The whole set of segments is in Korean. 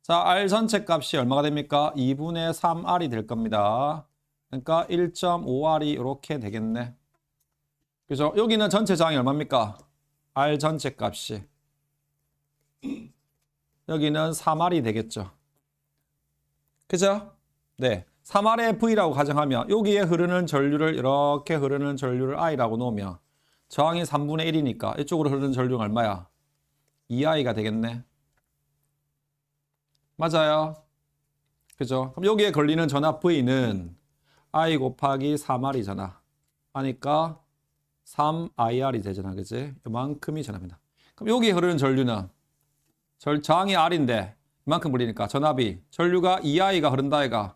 자, R 전체 값이 얼마가 됩니까? 2분의 3R이 될 겁니다. 그러니까 1.5R이 이렇게 되겠네. 그죠? 여기는 전체 저항이 얼마입니까? R 전체 값이. 여기는 3R이 되겠죠. 그죠? 네. 3R의 V라고 가정하면 여기에 흐르는 전류를 이렇게 흐르는 전류를 I라고 놓으면 저항이 3분의 1이니까 이쪽으로 흐르는 전류는 얼마야? 2I가 되겠네. 맞아요. 그죠? 그럼 여기에 걸리는 전압 V는 I 곱하기 3R이잖아. 하니까 3IR이 되잖아. 그지? 이만큼이 전압이다. 그럼 여기에 흐르는 전류는 저항이 R인데 이만큼 걸리니까 전압이 전류가 2I가 흐른다 해가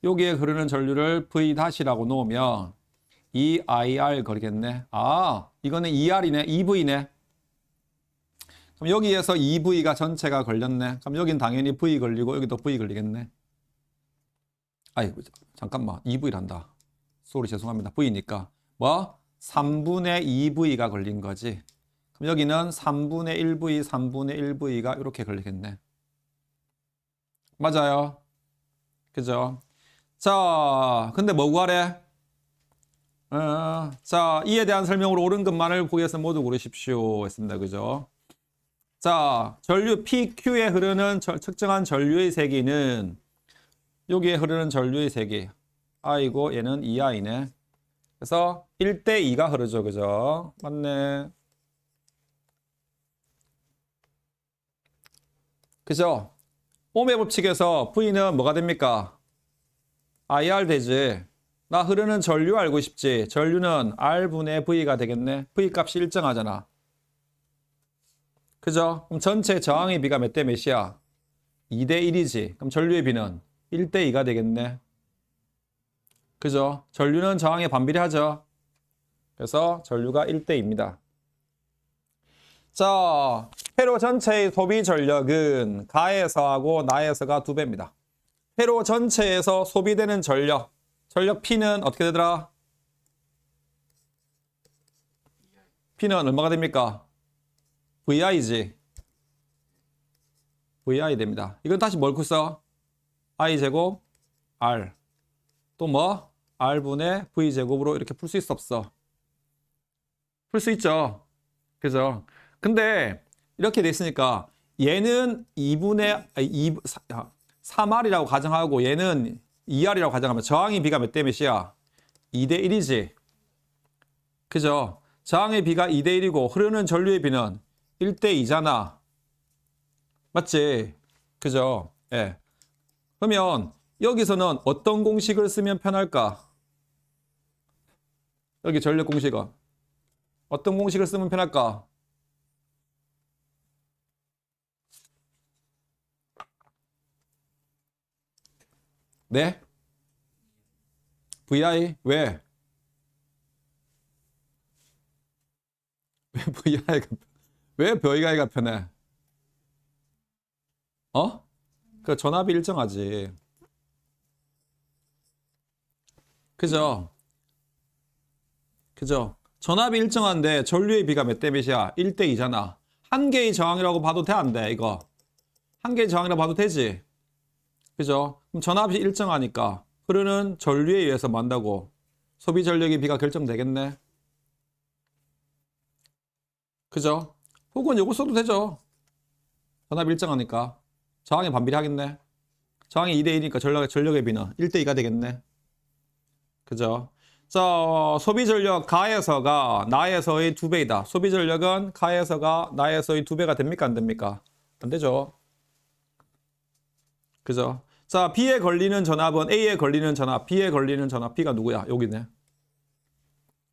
여기에 흐르는 전류를 V-라고 놓으면 2IR 거리겠네. 아, 이거는 2R이네. 2V네. 그럼 여기에서 2V가 전체가 걸렸네. 그럼 여긴 당연히 V 걸리고 여기도 V 걸리겠네. 아이고, 잠깐만. 2V란다. 소리 죄송합니다. V니까. 뭐? 3분의 2V가 걸린 거지. 그럼 여기는 3분의 1V, 3분의 1V가 이렇게 걸리겠네. 맞아요. 그죠? 자, 근데 뭐 구하래? 자, 이에 대한 설명으로 옳은 것만을 보기에서 모두 고르십시오. 했습니다. 그죠? 자, 전류 PQ에 흐르는 측정한 전류의 세기는 여기에 흐르는 전류의 세기. I고 얘는 2I네. 그래서 1대 2가 흐르죠. 그죠? 맞네. 그죠? 옴의 법칙에서 V는 뭐가 됩니까? IR 되지. 나 흐르는 전류 알고 싶지. 전류는 R분의 V가 되겠네. V 값이 일정하잖아. 그죠? 그럼 전체 저항의 비가 몇 대 몇이야? 2대 1이지. 그럼 전류의 비는 1대 2가 되겠네. 그죠? 전류는 저항에 반비례하죠. 그래서 전류가 1대 2입니다. 자, 회로 전체의 소비 전력은 가에서하고 나에서가 2배입니다. 회로 전체에서 소비되는 전력 P는 어떻게 되더라? P는 얼마가 됩니까? VI지. VI 됩니다. 이건 다시 뭘 써? I제곱 R. 또 뭐? R분의 V제곱으로 이렇게 풀 수 있어 없어? 풀 수 있죠. 그죠? 근데 이렇게 돼 있으니까 얘는 3R이라고 가정하고 얘는 2R이라고 가정하면 저항의 비가 몇 대 몇이야? 2대 1이지. 그죠? 저항의 비가 2대 1이고 흐르는 전류의 비는 1대 2잖아. 맞지? 그죠? 예. 그러면 여기서는 어떤 공식을 쓰면 편할까? 여기 전력 공식은 어떤 공식을 쓰면 편할까? 네? VI? 왜? 왜 VI가 왜 VI가 편해? 어? 그 전압이 일정하지. 그죠? 그죠? 전압이 일정한데 전류의 비가 몇 대 몇이야? 1대 2잖아. 한 개의 저항이라고 봐도 돼, 안 돼, 이거? 한 개의 저항이라고 봐도 되지? 그죠? 그럼 전압이 일정하니까 흐르는 전류에 의해서 만다고 소비 전력의 비가 결정되겠네. 그죠? 혹은 요거 써도 되죠. 전압이 일정하니까. 저항이 반비례하겠네. 저항이 2대 2니까 전력의 비는 1대 2가 되겠네. 그죠? 자, 소비 전력 가에서가 나에서의 2배이다. 소비 전력은 가에서가 나에서의 2배가 됩니까? 안 됩니까? 안 되죠. 그죠? 자, B에 걸리는 전압은 A에 걸리는 전압, B에 걸리는 전압, B가 누구야? 여기네.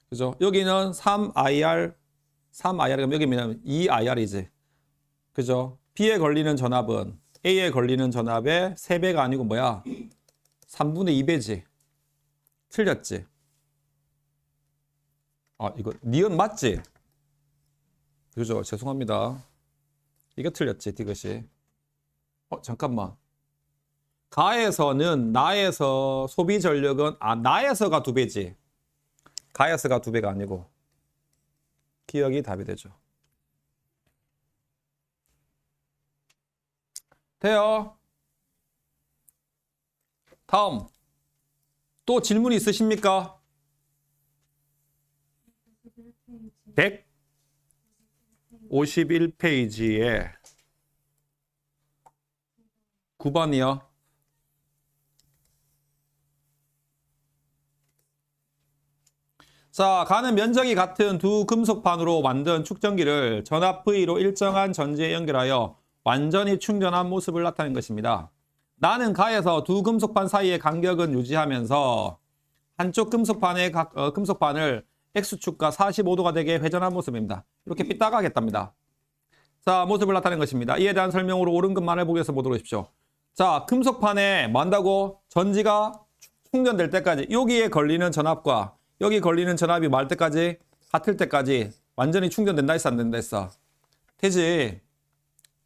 그죠? 여기는 3IR, 3IR이면 여기 뭐냐면 2IR이지. 그죠? B에 걸리는 전압은 A에 걸리는 전압의 3배가 아니고 뭐야? 3분의 2배지. 틀렸지? 아, 이거 니은 맞지? 그죠? 죄송합니다. 이거 틀렸지, 디귿이. 잠깐만. 가에서는 나에서 소비 전력은 나에서가 2배지. 가에서가 2배가 아니고 기억이 답이 되죠. 돼요? 다음. 또 질문 있으십니까? 151페이지에 9번이요. 자, 가는 면적이 같은 두 금속판으로 만든 축전기를 전압 V로 일정한 전지에 연결하여 완전히 충전한 모습을 나타낸 것입니다. 나는 가에서 두 금속판 사이의 간격은 유지하면서 한쪽 금속판을 X축과 45도가 되게 회전한 모습입니다. 이렇게 삐딱하겠답니다. 자, 모습을 나타낸 것입니다. 이에 대한 설명으로 옳은 것만을 보기에서 보도록 하십시오. 자, 금속판에 뭐 한다고? 전지가 충전될 때까지 여기에 걸리는 전압과 여기 걸리는 전압이 뭐 할 때까지? 같을 때까지 완전히 충전된다 했어, 안 된다 했어? 되지.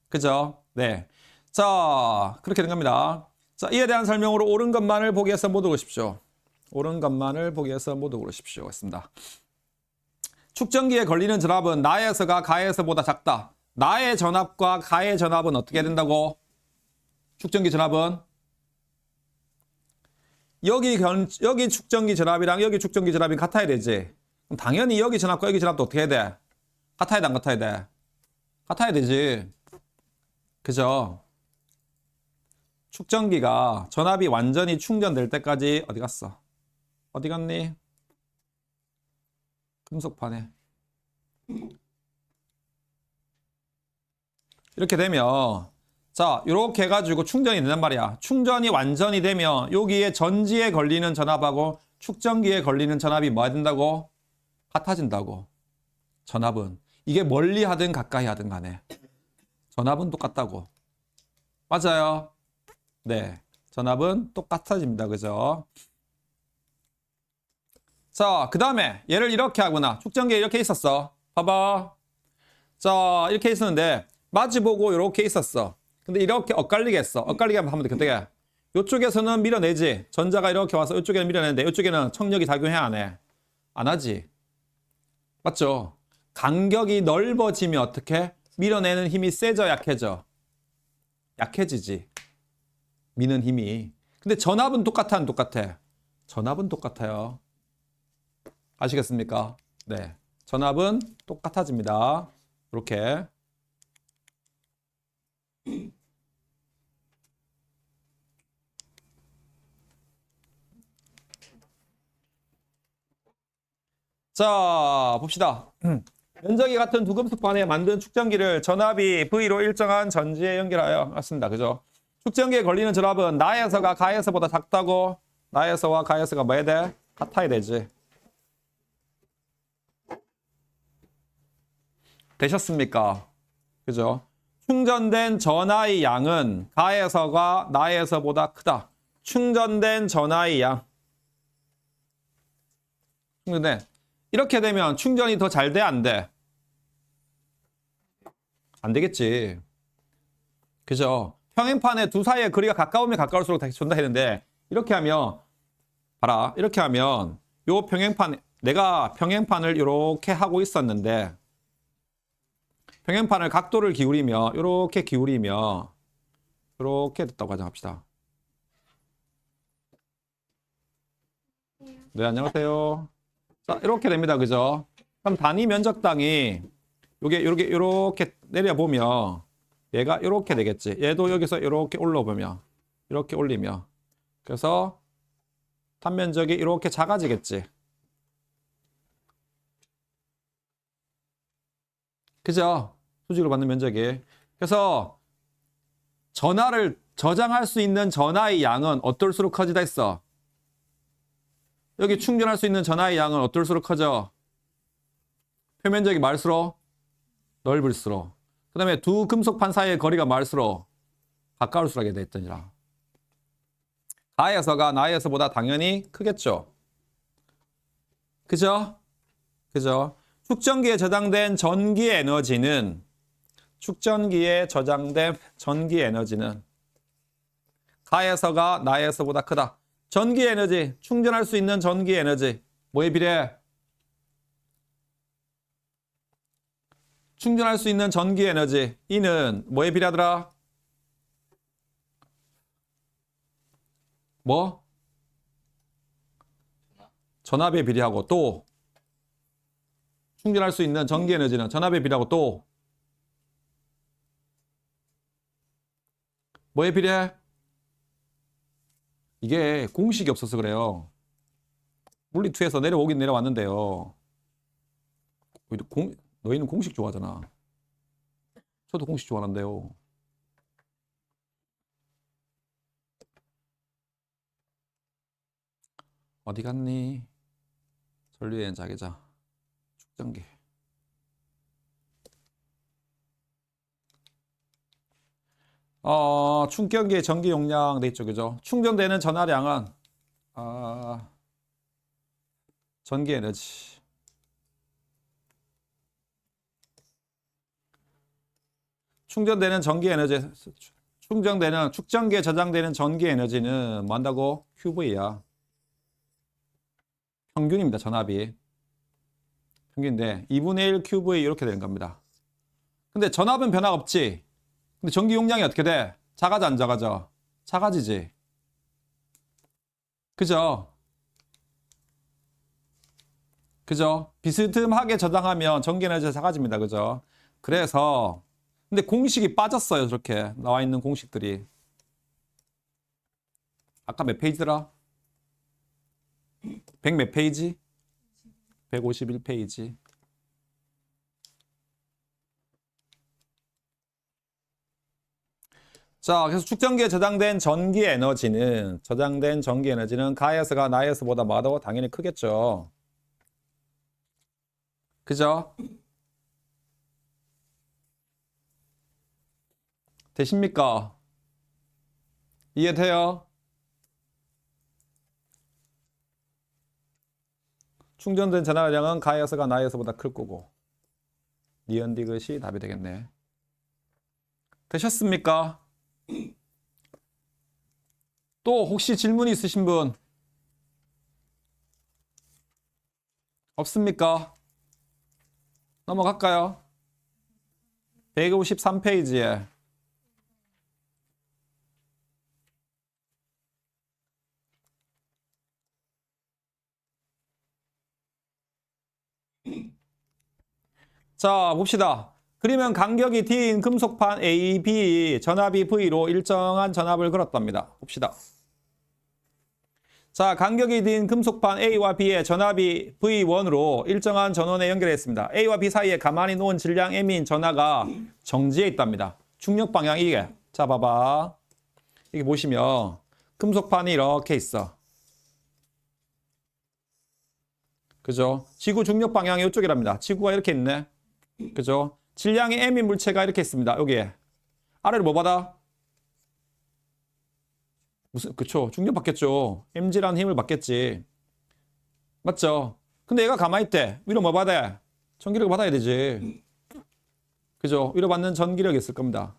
그죠? 네. 자, 그렇게 된 겁니다. 자, 이에 대한 설명으로 옳은 것만을 보기에서 모두 고르십시오. 옳은 것만을 보기에서 모두 고르십시오. 했습니다. 축전기에 걸리는 전압은 나에서가 가에서보다 작다. 나의 전압과 가의 전압은 어떻게 된다고? 축전기 전압은 여기 축전기 전압이랑 여기 축전기 전압이 같아야 되지. 그럼 당연히 여기 전압과 여기 전압도 어떻게 해야 돼? 같아야 돼, 안 같아야 돼? 같아야 되지. 그죠? 축전기가 전압이 완전히 충전될 때까지 어디 갔어? 어디 갔니? 금속판에. 이렇게 되면 자, 이렇게 해가지고 충전이 된단 말이야. 충전이 완전히 되면 여기에 전지에 걸리는 전압하고 축전기에 걸리는 전압이 뭐 된다고? 같아진다고. 전압은. 이게 멀리 하든 가까이 하든 간에. 전압은 똑같다고. 맞아요. 네. 전압은 똑같아집니다. 그죠? 자, 그 다음에 얘를 이렇게 하거나 축전기에 이렇게 있었어. 봐봐. 자, 이렇게 있었는데 마주보고 이렇게 있었어. 근데 이렇게 엇갈리게 했어. 엇갈리게 하면 어떻게? 이쪽에서는 밀어내지. 전자가 이렇게 와서 이쪽에는 밀어내는데 이쪽에는 청력이 작용해 안 해? 안 하지. 맞죠? 간격이 넓어지면 어떻게? 밀어내는 힘이 세져 약해져? 약해지지. 미는 힘이. 근데 전압은 똑같아 안 똑같아? 전압은 똑같아요. 아시겠습니까? 네. 전압은 똑같아집니다. 이렇게. 자, 봅시다. 면적이 같은 두 금속판에 만든 축전기를 전압이 V로 일정한 전지에 연결하여 맞습니다. 그죠? 축전기에 걸리는 전압은 나에서가 가에서보다 작다고. 나에서와 가에서가 뭐 해야 돼? 같아야 되지. 되셨습니까? 그죠? 충전된 전하의 양은 가에서가 나에서보다 크다. 충전된 전하의 양. 충전된. 이렇게 되면 충전이 더 잘 돼, 안 돼? 안 되겠지. 그죠? 평행판에 두 사이의 거리가 가까우면 가까울수록 다시 존다 했는데 이렇게 하면 봐라. 이렇게 하면 요 평행판 내가 평행판을 이렇게 하고 있었는데 평행판을 각도를 기울이며 이렇게 기울이며 이렇게 됐다고 가정합시다. 네, 안녕하세요. 자, 이렇게 됩니다. 그죠? 그럼 단위 면적당이 요렇게 내려보면 얘가 이렇게 되겠지. 얘도 여기서 이렇게 올라보면 이렇게 올리며 그래서 단면적이 이렇게 작아지겠지. 그죠? 수직으로 받는 면적이. 그래서 전하를 저장할 수 있는 전하의 양은 어떨수록 커지다 했어? 여기 충전할 수 있는 전하의 양은 어떨수록 커져? 표면적이 많을수록 넓을수록. 그 다음에 두 금속판 사이의 거리가 많을수록 가까울수록 하게 됐더니라. 가에서가 나에서보다 당연히 크겠죠. 그죠? 그죠? 축전기에 저장된 전기 에너지는 가에서가 나에서보다 크다. 전기 에너지, 충전할 수 있는 전기 에너지 뭐에 비례해? 충전할 수 있는 전기 에너지 이는 뭐에 비례하더라? 뭐? 전압에 비례하고 또 충전할 수 있는 전기 에너지는 전압에 비례하고 또 뭐에 비례해? 이게 공식이 없어서 그래요. 물리2에서 내려오긴 내려왔는데요. 너희는 공식 좋아하잖아. 저도 공식 좋아하는데요. 어디 갔니? 전류의 자계자 축전기. 충전기의 전기 용량 돼 있죠, 그죠? 충전되는 전하량은 전기 에너지. 충전되는 전기 에너지, 축전기에 저장되는 전기 에너지는 뭐 한다고? QV야. 평균입니다, 전압이. 평균인데 2분의 1 QV 이렇게 되는 겁니다. 근데 전압은 변화 없지. 근데 전기 용량이 어떻게 돼? 작아져, 안 작아져? 작아지지. 그죠? 그죠? 비스듬하게 저장하면 전기 에너지가 작아집니다. 그죠? 그래서 근데 공식이 빠졌어요. 저렇게 나와 있는 공식들이. 아까 몇 페이지더라? 100 몇 페이지? 151페이지. 자, 그래서 축전기에 저장된 전기 에너지는 가에서가 나에서보다 뭐도 당연히 크겠죠. 그죠? 되십니까? 이해돼요? 충전된 전하량은 가에서가 나에서보다 클 거고. 니은디 것이 답이 되겠네. 되셨습니까? 또 혹시 질문 있으신 분 없습니까? 넘어갈까요? 153페이지에 자, 봅시다. 그러면 간격이 D인 금속판 AB, 전압이 V로 일정한 전압을 걸었답니다. 봅시다. 자, 간격이 D인 금속판 A와 B의 전압이 V1으로 일정한 전원에 연결했습니다. A와 B 사이에 가만히 놓은 질량 M인 전하가 정지해 있답니다. 중력 방향이 이게. 자, 봐봐. 이게 보시면 금속판이 이렇게 있어. 그죠? 지구 중력 방향이 이쪽이랍니다. 지구가 이렇게 있네. 그죠? 질량이 M인 물체가 이렇게 있습니다. 여기에. 아래로 뭐 받아? 그쵸. 중력 받겠죠. Mg라는 힘을 받겠지. 맞죠? 근데 얘가 가만히 있대. 위로 뭐 받아? 전기력을 받아야 되지. 그죠? 위로 받는 전기력이 있을 겁니다.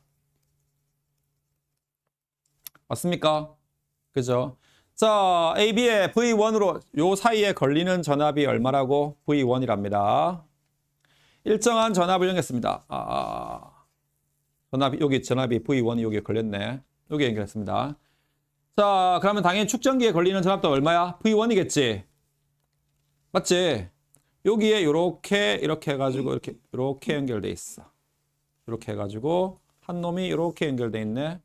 맞습니까? 그죠? 자, AB의 V1으로 요 사이에 걸리는 전압이 얼마라고? V1이랍니다. 일정한 전압을 연결했습니다. 여기 전압이 V1이 여기에 걸렸네. 여기에 연결했습니다. 자, 그러면 당연히 축전기에 걸리는 전압도 얼마야? V1이겠지? 맞지? 여기에 이렇게 해가지고 이렇게 연결돼 있어. 이렇게 해가지고 한 놈이 이렇게 연결돼 있네.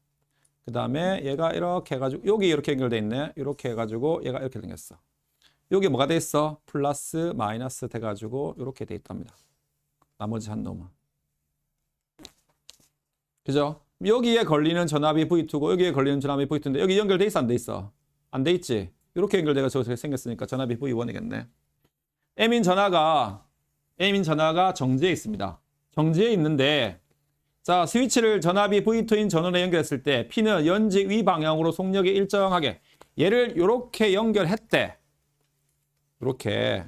그 다음에 얘가 이렇게 해가지고 여기 이렇게 연결돼 있네. 이렇게 해가지고 얘가 이렇게 생겼어. 여기 뭐가 돼 있어? 플러스 마이너스 돼가지고 이렇게 돼 있답니다. 나머지 한 놈은. 그죠? 여기에 걸리는 전압이 V2고 여기에 걸리는 전압이 V2인데 여기 연결돼 있어? 안 돼 있어? 안 돼 있지? 이렇게 연결돼가 저렇게 생겼으니까 전압이 V1이겠네. M인 전하가 정지해 있습니다. 정지해 있는데 자, 스위치를 전압이 V2인 전원에 연결했을 때 P는 연지 위 방향으로 속력이 일정하게 얘를 이렇게 연결했대. 이렇게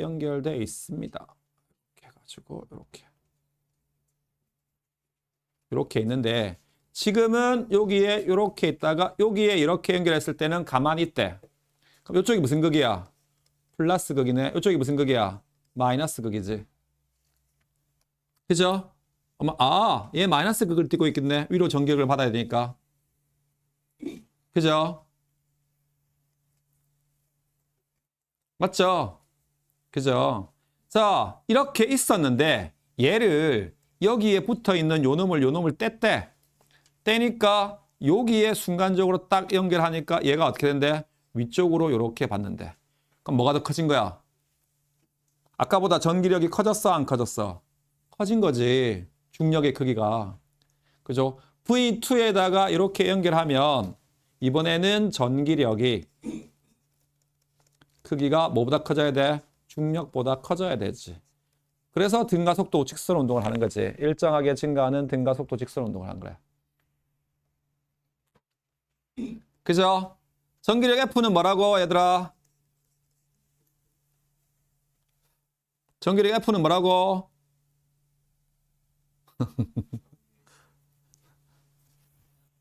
연결돼 있습니다. 이렇게 해가지고 이렇게 있는데 지금은 여기에 이렇게 있다가 여기에 이렇게 연결했을 때는 가만히 있대. 그럼 이쪽이 무슨 극이야? 플러스 극이네. 이쪽이 무슨 극이야? 마이너스 극이지. 그죠? 얘 마이너스 극을 띠고 있겠네. 위로 전격을 받아야 되니까. 그죠? 맞죠? 그죠? 자, 이렇게 있었는데 얘를 여기에 붙어 있는 요 놈을 뗐대. 떼니까 여기에 순간적으로 딱 연결하니까 얘가 어떻게 된대? 위쪽으로 이렇게 봤는데. 그럼 뭐가 더 커진 거야? 아까보다 전기력이 커졌어, 안 커졌어? 커진 거지. 중력의 크기가. 그죠? V2에다가 이렇게 연결하면 이번에는 전기력이 크기가 뭐보다 커져야 돼? 중력보다 커져야 되지. 그래서 등가속도 직선 운동을 하는 거지. 일정하게 증가하는 등가속도 직선 운동을 하는 거야. 그죠? 전기력 F는 뭐라고 얘들아? 전기력 F는 뭐라고?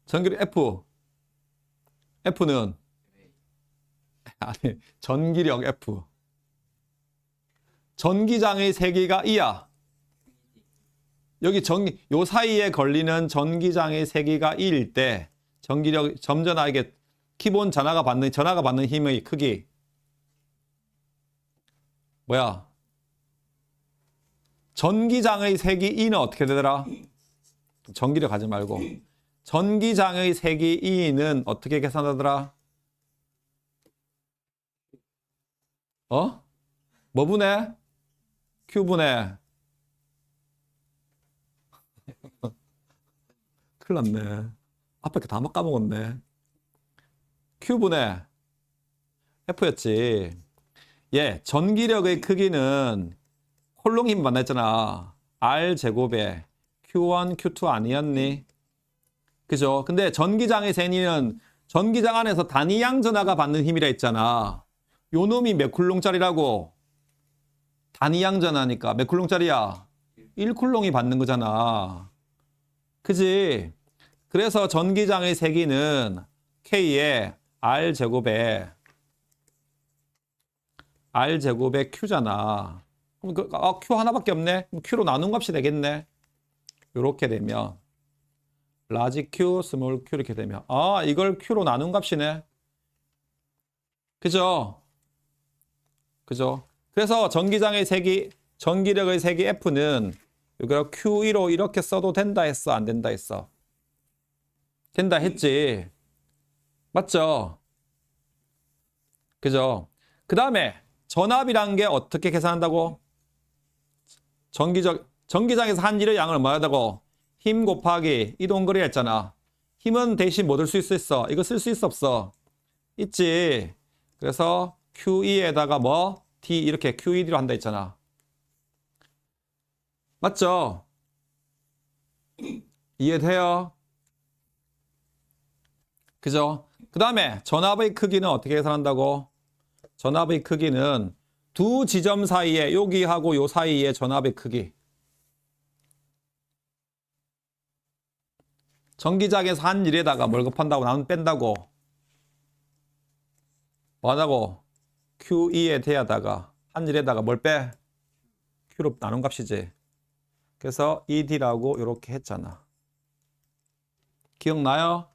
전기력 F는 아니 전기력 F. 전기장의 세기가 E야. 여기 요 사이에 걸리는 전기장의 세기가 E일 때 전기력 점전하 이게 기본 전하가 받는 힘의 크기 뭐야? 전기장의 세기 E는 어떻게 되더라? 전기력 하지 말고 전기장의 세기 E는 어떻게 계산하더라? 어? 뭐 분해? Q 분해. 큰일 났네. 앞에 다 까먹었네. Q 분해 F였지. 예, 전기력의 크기는 콜롬 힘 만났잖아. R 제곱에 Q1, Q2 아니었니? 그죠? 근데 전기장의 세기는 전기장 안에서 단위양 전하가 받는 힘이라 했잖아. 요 놈이 몇 쿨롱짜리라고? 단위양 전하니까 몇 쿨롱짜리야? 1쿨롱이 받는 거잖아. 그지? 그래서 전기장의 세기는 K에 R제곱에 Q잖아. 그럼 Q 하나밖에 없네? 그럼 Q로 나눈 값이 되겠네? 이렇게 되면 라지 Q, 스몰 Q 이렇게 되면 이걸 Q로 나눈 값이네. 그죠? 그죠? 그래서 전기장의 세기, 전기력의 세기 F는 이걸 Q2로 이렇게 써도 된다 했어? 안 된다 했어? 된다 했지. 맞죠? 그죠? 그 다음에 전압이란 게 어떻게 계산한다고? 전기장에서 한 일의 양을 뭐 하다고? 힘 곱하기 이동거리 했잖아. 힘은 대신 뭐 들 수 있어? 이거 쓸 수 있어 없어? 있지. 그래서 QE에다가 뭐? D 이렇게 QED로 한다 했잖아. 맞죠? 이해돼요? 그죠? 그 다음에 전압의 크기는 어떻게 계산한다고? 전압의 크기는 두 지점 사이에 여기하고 요 사이의 전압의 크기. 전기장에서 한 일에다가 뭘 곱한다고 나는 뺀다고. 뭐 하다고? QE에 대하다가 한 일에다가 뭘 빼? Q로 나눈 값이지. 그래서 ED라고 이렇게 했잖아. 기억나요?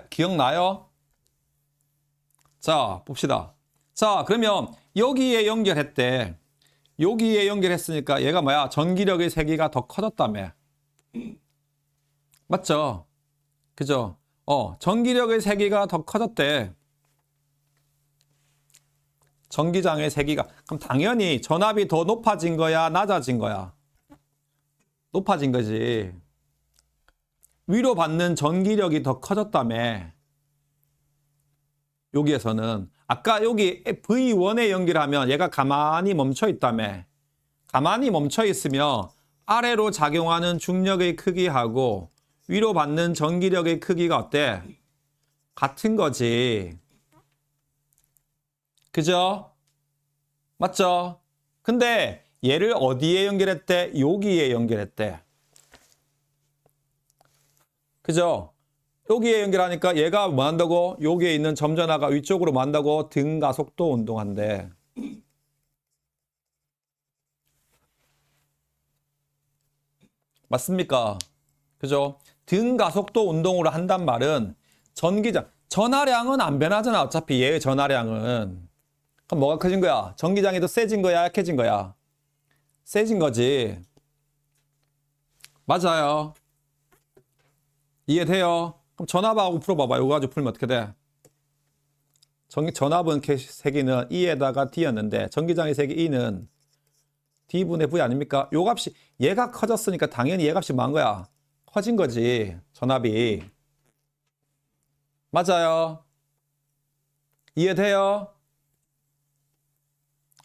기억나요? 자, 봅시다. 자, 그러면 여기에 연결했대. 여기에 연결했으니까 얘가 뭐야? 전기력의 세기가 더 커졌다며. 맞죠? 그죠? 전기력의 세기가 더 커졌대. 전기장의 세기가. 그럼 당연히 전압이 더 높아진 거야? 낮아진 거야? 높아진 거지. 위로 받는 전기력이 더 커졌다며. 여기에서는. 아까 여기 V1에 연결하면 얘가 가만히 멈춰 있다며. 가만히 멈춰 있으면 아래로 작용하는 중력의 크기하고 위로 받는 전기력의 크기가 어때? 같은 거지. 그죠? 맞죠? 근데 얘를 어디에 연결했대? 여기에 연결했대. 그죠? 여기에 연결하니까 얘가 뭐 한다고? 여기에 있는 점전하가 위쪽으로 뭐 한다고? 등가속도 운동한대. 맞습니까? 그죠? 등가속도 운동으로 한단 말은 전하량은 안 변하잖아. 어차피 얘의 전하량은. 그럼 뭐가 커진 거야? 전기장이 더 세진 거야? 약해진 거야? 세진 거지. 맞아요. 이해돼요? 그럼 전압하고 풀어봐봐. 이거 가지고 풀면 어떻게 돼? 전압은 세기는 E에다가 D였는데 전기장의 세기 E는 D분의 V 아닙니까? 요 값이 얘가 커졌으니까 당연히 얘 값이 뭐한 거야? 커진 거지. 전압이. 맞아요. 이해돼요?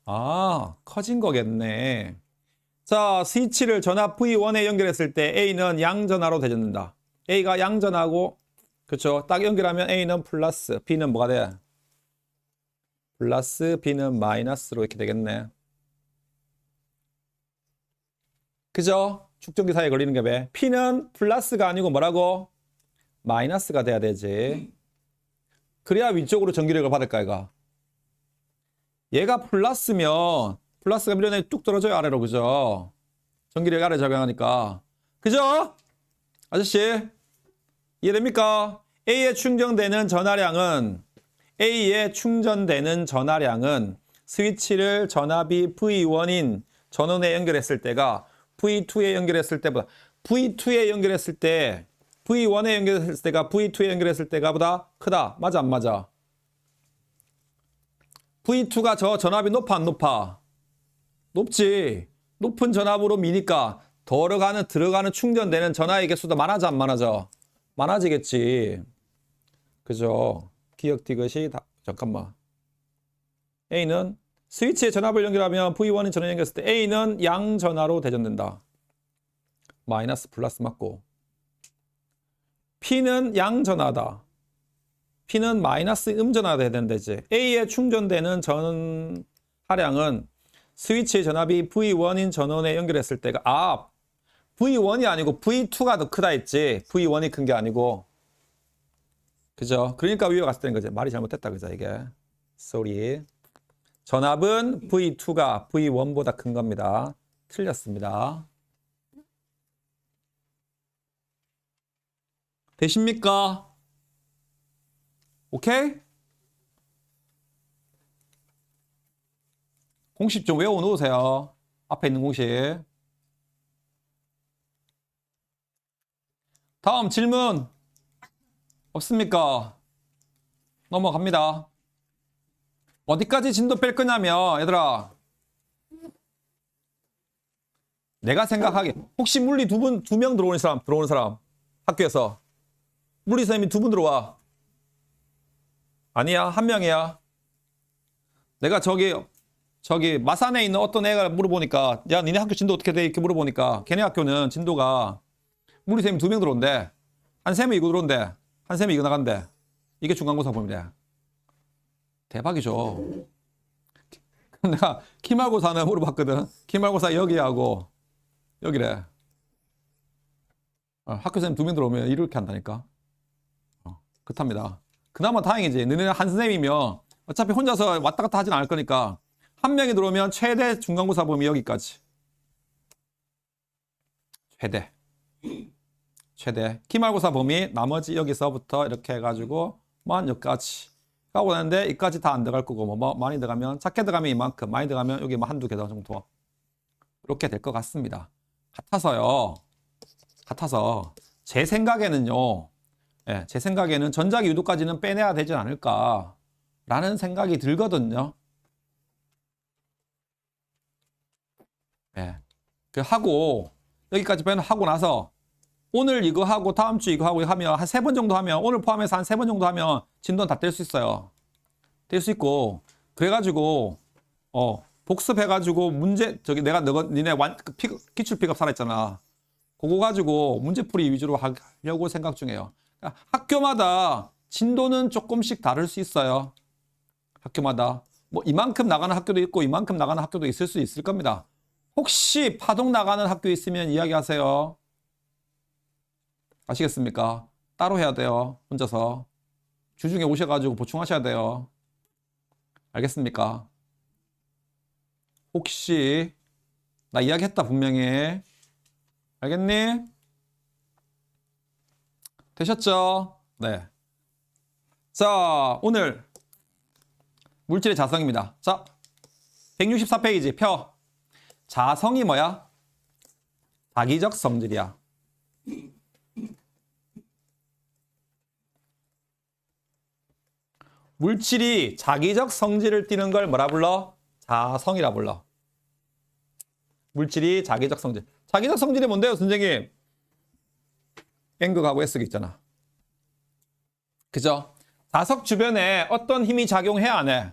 아, 커진 거겠네. 자, 스위치를 전압 V1에 연결했을 때 A는 양전하로 되어진다. A가 양전하고, 그쵸? 딱 연결하면 A는 플러스, B는 뭐가 돼? 플러스, B는 마이너스로 이렇게 되겠네. 그죠? 축전기 사이에 걸리는 게 왜? P는 플러스가 아니고 뭐라고? 마이너스가 돼야 되지. 그래야 위쪽으로 전기력을 받을까, 얘가. 얘가 플러스면, 플러스가 밀려내 뚝 떨어져요, 아래로. 그죠? 전기력이 아래 적용하니까. 그죠? 아저씨, 이해됩니까? A에 충전되는 전하량은 스위치를 전압이 V1인 전원에 연결했을 때가 V2에 연결했을 때보다 V2에 연결했을 때 V1에 연결했을 때가 V2에 연결했을 때가 보다 크다. 맞아 안 맞아? V2가 저 전압이 높아 안 높아? 높지. 높은 전압으로 미니까 들어가는 충전되는 전하의 개수도 많아져 안 많아져? 많아지겠지. 그죠? 기억 디귿이 잠깐만. A는 스위치에 전압을 연결하면 V1이 전원 연결했을 때 A는 양전하로 대전된다. 마이너스 플러스 맞고. P는 양전하다. P는 마이너스 음전하다 돼야 된다지. A에 충전되는 전하량은 스위치의 전압이 V1인 전원에 연결했을 때가 V1이 아니고 V2가 더 크다 했지. V1이 큰 게 아니고. 그죠? 그러니까 위에 갔을 때는 거지. 말이 잘못됐다 그죠 이게. sorry. 전압은 V2가 V1보다 큰 겁니다. 틀렸습니다. 되십니까? 오케이? 공식 좀 외워 놓으세요. 앞에 있는 공식. 다음 질문 없습니까? 넘어갑니다. 어디까지 진도 뺄 거냐면 얘들아 내가 생각하기에 혹시 물리 두 명 들어오는 사람 학교에서 물리 선생님이 2분 들어와. 아니야, 1명이야. 내가 저기 마산에 있는 어떤 애가 물어보니까 야 니네 학교 진도 어떻게 돼? 이렇게 물어보니까 걔네 학교는 진도가 물리 선생님 2명 들어온대. 한 3명 이거 들어온대. 한 3명 이거 나간대. 이게 중간고사 보면 돼. 대박이죠. 내가 기말고사는 물어봤거든. 기말고사 여기하고 여기래. 학교 선생님 2명 들어오면 이렇게 한다니까. 그렇답니다. 그나마 다행이지. 너네 한 선생님이면 어차피 혼자서 왔다 갔다 하진 않을 거니까 1명이 들어오면 최대 중간고사 범위 여기까지. 최대. 기말고사 범위 나머지 여기서부터 이렇게 해가지고 만 여기까지 하고 나는데 이까지 다 안 들어갈 거고 뭐 많이 들어가면 작게 들어가면 이만큼 많이 들어가면 여기 뭐 한두 개 더 정도 이렇게 될 것 같습니다. 같아서 제 생각에는요. 예, 제 생각에는 전자기 유도까지는 빼내야 되지 않을까라는 생각이 들거든요. 예, 하고 여기까지 하고 나서 오늘 이거 하고 다음 주 이거 하고 하면 한 3번 정도 하면 오늘 포함해서 한 3번 정도 하면 진도는 다 뗄 수 있어요. 뗄 수 있고 그래가지고 복습해가지고 문제 내가 니네 기출 픽업 살아있잖아. 그거 가지고 문제풀이 위주로 하려고 생각 중이에요. 학교마다 진도는 조금씩 다를 수 있어요. 학교마다 뭐 이만큼 나가는 학교도 있고 이만큼 나가는 학교도 있을 수 있을 겁니다. 혹시 파동 나가는 학교 있으면 이야기하세요. 아시겠습니까? 따로 해야 돼요. 혼자서. 주중에 오셔가지고 보충하셔야 돼요. 알겠습니까? 혹시 나 이야기했다 분명히. 알겠니? 되셨죠? 네. 자, 오늘 물질의 자성입니다. 자, 164페이지 펴. 자성이 뭐야? 자기적 성질이야. 물질이 자기적 성질을 띠는 걸 뭐라 불러? 자성이라 불러. 물질이 자기적 성질. 자기적 성질이 뭔데요, 선생님? N극하고 S극 있잖아. 그죠? 자석 주변에 어떤 힘이 작용해, 안 해?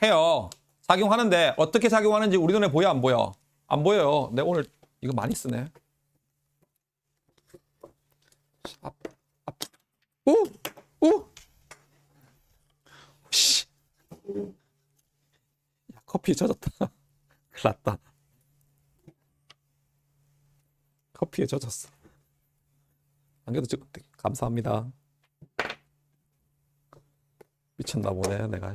해요. 작용하는데 어떻게 작용하는지 우리 눈에 보여, 안 보여? 안 보여요. 근데 오늘 이거 많이 쓰네. 오! 오! 씨. 야, 커피에 젖었다. 큰일 났다. 커피에 젖었어. 안 그래도 감사합니다. 미쳤나 보네, 내가.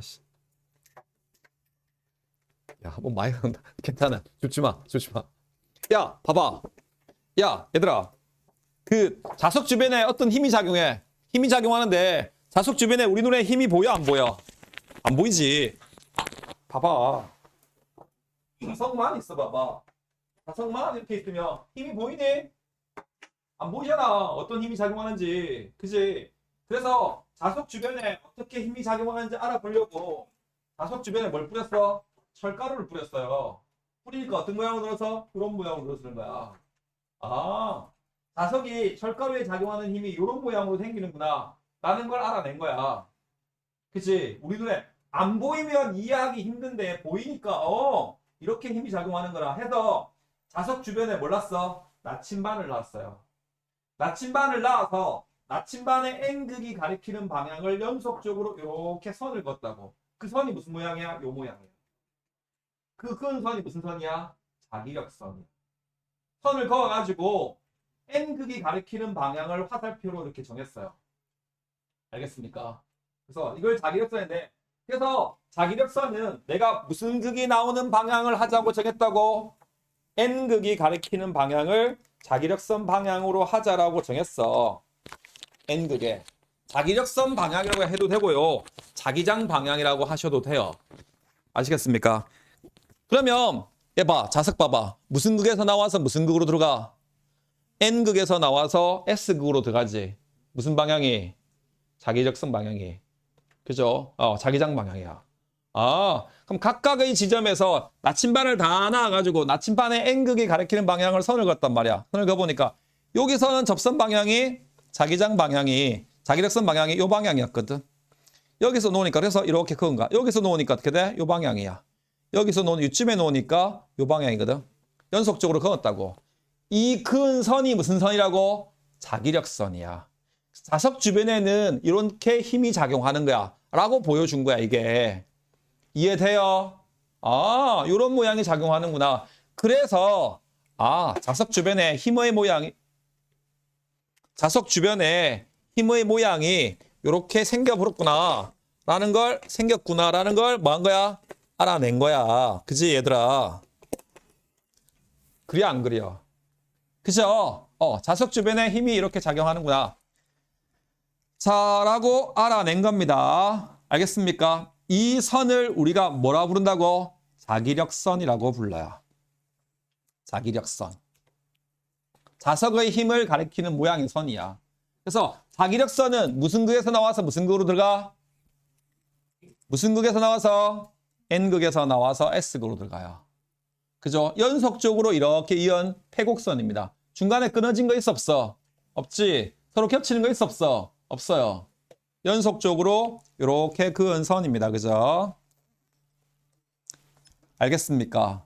야, 한번 많이 간다. 괜찮아. 죽지 마, 죽지 마. 야, 봐봐. 야, 얘들아. 그 자석 주변에 어떤 힘이 작용해. 힘이 작용하는데 자석 주변에 우리 눈에 힘이 보여, 안 보여? 안 보이지. 봐봐. 자석만 있어, 봐봐. 자석만 이렇게 있으면 힘이 보이니? 안 보이잖아. 어떤 힘이 작용하는지. 그지? 그래서 자석 주변에 어떻게 힘이 작용하는지 알아보려고 자석 주변에 뭘 뿌렸어? 철가루를 뿌렸어요. 뿌리니까 어떤 모양으로 들어서? 이런 모양으로 들어서는 거야. 아, 자석이 철가루에 작용하는 힘이 이런 모양으로 생기는구나 라는 걸 알아낸 거야. 그치? 우리 눈에 안 보이면 이해하기 힘든데 보이니까 이렇게 힘이 작용하는 거라 해서 자석 주변에 몰랐어? 나침반을 놨어요. 나침반을 놔서 나침반의 N극이 가리키는 방향을 연속적으로 이렇게 선을 그었다고. 그 선이 무슨 모양이야? 요 모양이야. 그 큰 선이 무슨 선이야? 자기력선이야. 선을 그어가지고 N극이 가리키는 방향을 화살표로 이렇게 정했어요. 알겠습니까? 그래서 이걸 자기력선인데, 그래서 자기력선은 내가 무슨 극이 나오는 방향을 하자고 정했다고? N극이 가리키는 방향을 자기력선 방향으로 하자라고 정했어. N극에. 자기력선 방향이라고 해도 되고요. 자기장 방향이라고 하셔도 돼요. 아시겠습니까? 그러면 얘봐, 자석 봐봐. 무슨 극에서 나와서 무슨 극으로 들어가? N극에서 나와서 S극으로 들어가지. 무슨 방향이? 자기적선 방향이. 그죠? 자기장 방향이야. 아, 그럼 각각의 지점에서 나침반을 다 놔가지고 나침반의 N극이 가리키는 방향을 선을 그었단 말이야. 선을 그어보니까 여기서는 접선 방향이 자기장 방향이 자기력선 방향이 이 방향이었거든. 여기서 놓으니까 그래서 이렇게 그은가. 여기서 놓으니까 어떻게 돼? 이 방향이야. 여기서 놓은 이쯤에 놓으니까 이 방향이거든. 연속적으로 그었다고. 이 큰 선이 무슨 선이라고? 자기력선이야. 자석 주변에는 이렇게 힘이 작용하는 거야 라고 보여준 거야. 이게 이해돼요? 아, 이런 모양이 작용하는구나. 그래서 자석 주변에 힘의 모양이 자석 주변에 힘의 모양이 이렇게 생겨버렸구나 라는 걸 생겼구나라는 걸 뭐 한 거야? 알아낸 거야. 그지 얘들아? 그래 안 그려? 그죠? 자석 주변에 힘이 이렇게 작용하는구나. 자, 라고 알아낸 겁니다. 알겠습니까? 이 선을 우리가 뭐라 부른다고? 자기력선이라고 불러요. 자기력선. 자석의 힘을 가리키는 모양의 선이야. 그래서 자기력선은 무슨 극에서 나와서 무슨 극으로 들어가? 무슨 극에서 나와서? N극에서 나와서 S극으로 들어가요. 그죠? 연속적으로 이렇게 이은 패곡선입니다. 중간에 끊어진 거 있어 없어? 없지? 서로 겹치는 거 있어 없어? 없어요. 연속적으로 이렇게 그은 선입니다. 그죠? 알겠습니까?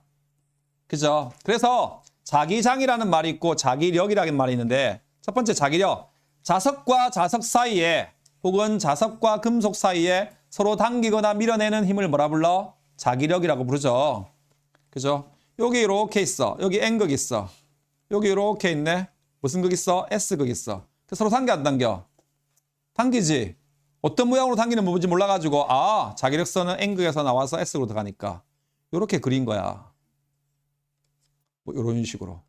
그죠? 그래서 자기장이라는 말이 있고 자기력이라는 말이 있는데 첫 번째 자기력. 자석과 자석 사이에 혹은 자석과 금속 사이에 서로 당기거나 밀어내는 힘을 뭐라 불러? 자기력이라고 부르죠. 그죠? 여기 이렇게 있어. 여기 N극 있어. 여기 이렇게 있네. 무슨 극 있어? S극 있어. 서로 당겨 안 당겨? 당기지. 어떤 모양으로 당기는 뭔지 몰라가지고 자기력선은 N극에서 나와서 S극으로 들어가니까 이렇게 그린 거야. 뭐 이런 식으로.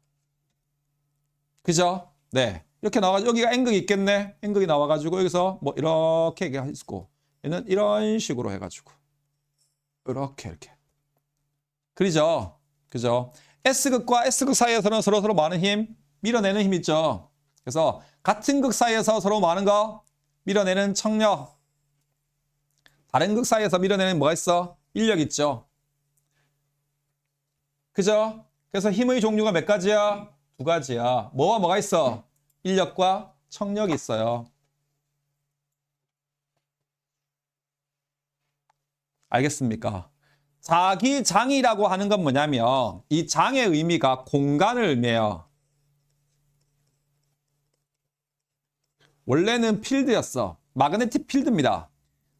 그죠? 네. 이렇게 나와가지고 여기가 N극이 있겠네. N극이 나와가지고 여기서 뭐 이렇게 있고 얘는 이런 식으로 해가지고 이렇게. 그리죠? 그죠? S극과 S극 사이에서는 서로 많은 힘, 밀어내는 힘 있죠? 그래서 같은 극 사이에서 서로 많은 거 밀어내는 청력. 다른 극 사이에서 밀어내는 뭐가 있어? 인력 있죠? 그죠? 그래서 힘의 종류가 몇 가지야? 두 가지야. 뭐가 있어? 인력과 청력이 있어요. 알겠습니까? 자기장이라고 하는 건 뭐냐면 이 장의 의미가 공간을 의미해요. 원래는 필드였어. 마그네틱 필드입니다.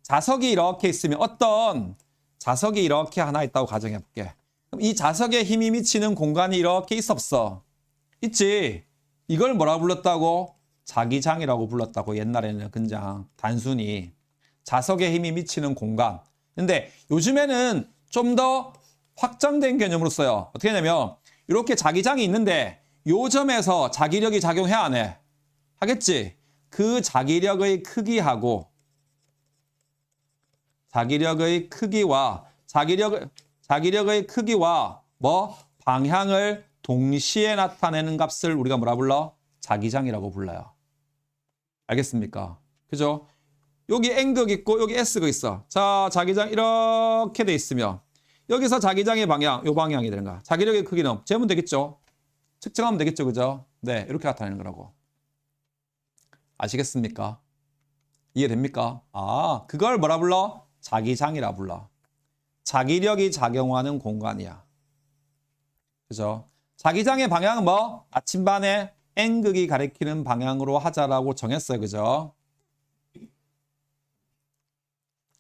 자석이 이렇게 있으면 어떤 자석이 이렇게 하나 있다고 가정해 볼게. 그럼 이 자석에 힘이 미치는 공간이 이렇게 있었어. 있지? 이걸 뭐라고 불렀다고? 자기장이라고 불렀다고. 옛날에는 그냥 단순히 자석에 힘이 미치는 공간. 근데 요즘에는 좀 더 확장된 개념으로 써요. 어떻게 하냐면 이렇게 자기장이 있는데 요 점에서 자기력이 작용해 안 해? 하겠지? 그 자기력의 크기하고 자기력의 크기와 뭐 방향을 동시에 나타내는 값을 우리가 뭐라 불러? 자기장이라고 불러요. 알겠습니까? 그죠? 여기 N극 있고 여기 S극 있어. 자, 자기장 이렇게 돼 있으면 여기서 자기장의 방향, 요 방향이 되는 거야. 자기력의 크기는 재면 되겠죠? 측정하면 되겠죠? 그죠? 네, 이렇게 나타내는 거라고. 아시겠습니까? 이해됩니까? 아, 그걸 뭐라 불러? 자기장이라 불러. 자기력이 작용하는 공간이야. 그죠? 자기장의 방향은 뭐? 나침반에 N극이 가리키는 방향으로 하자라고 정했어요. 그죠?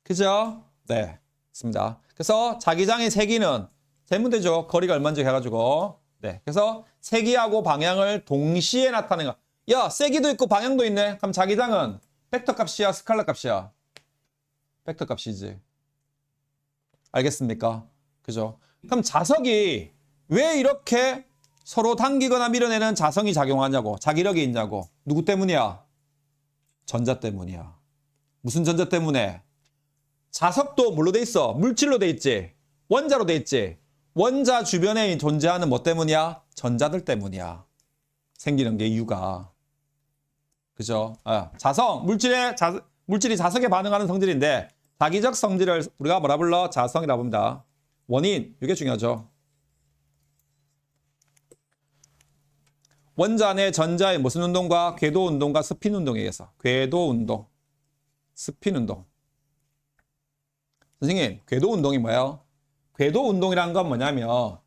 그죠? 네. 있습니다. 그래서 자기장의 세기는 재면 되죠. 거리가 얼마인지 해가지고. 네. 그래서 세기하고 방향을 동시에 나타내는 거. 야, 세기도 있고 방향도 있네. 그럼 자기장은 벡터 값이야, 스칼라 값이야? 벡터 값이지. 알겠습니까? 그죠? 그럼 자석이 왜 이렇게 서로 당기거나 밀어내는 자성이 작용하냐고. 자기력이 있냐고. 누구 때문이야? 전자 때문이야. 무슨 전자 때문에? 자석도 뭘로 돼 있어? 물질로 돼 있지. 원자로 돼 있지. 원자 주변에 존재하는 뭐 때문이야? 전자들 때문이야. 생기는 게 이유가. 그죠? 자성, 물질이 자석에 반응하는 성질인데 자기적 성질을 우리가 뭐라 불러? 자성이라고 합니다. 원인, 이게 중요하죠. 원자 내 전자의 무슨 운동과 궤도 운동과 스핀 운동에 의해서. 궤도 운동, 스핀 운동. 선생님, 궤도 운동이 뭐예요? 궤도 운동이란 건 뭐냐면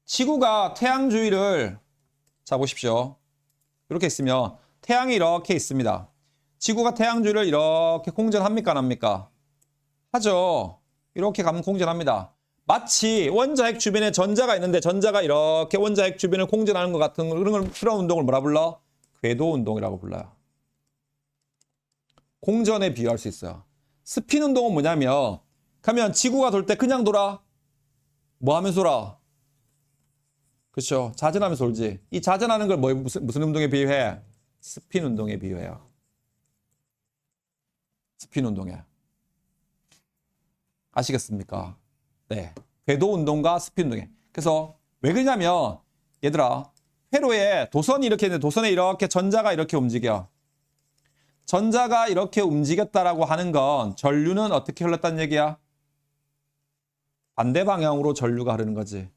지구가 태양 주위를 자 보십시오. 이렇게 있으면 태양이 이렇게 있습니다. 지구가 태양 주위를 이렇게 공전합니까? 안 합니까? 하죠. 이렇게 가면 공전합니다. 마치 원자핵 주변에 전자가 있는데 전자가 이렇게 원자핵 주변을 공전하는 것 같은 그런 운동을 뭐라 불러? 궤도 운동이라고 불러요. 공전에 비유할 수 있어요. 스핀 운동은 뭐냐면 가면 지구가 돌 때 그냥 돌아? 뭐 하면서 돌아? 그렇죠. 자전하면서 돌지. 이 자전하는 걸 무슨 운동에 비유해? 스핀 운동에 비유해요. 스핀 운동에. 아시겠습니까? 네. 궤도 운동과 스핀 운동에. 그래서 왜 그러냐면 얘들아 회로에 도선이 이렇게 있는데 도선에 이렇게 전자가 이렇게 움직여. 전자가 이렇게 움직였다라고 하는 건 전류는 어떻게 흘렀다는 얘기야? 반대 방향으로 전류가 흐르는 거지.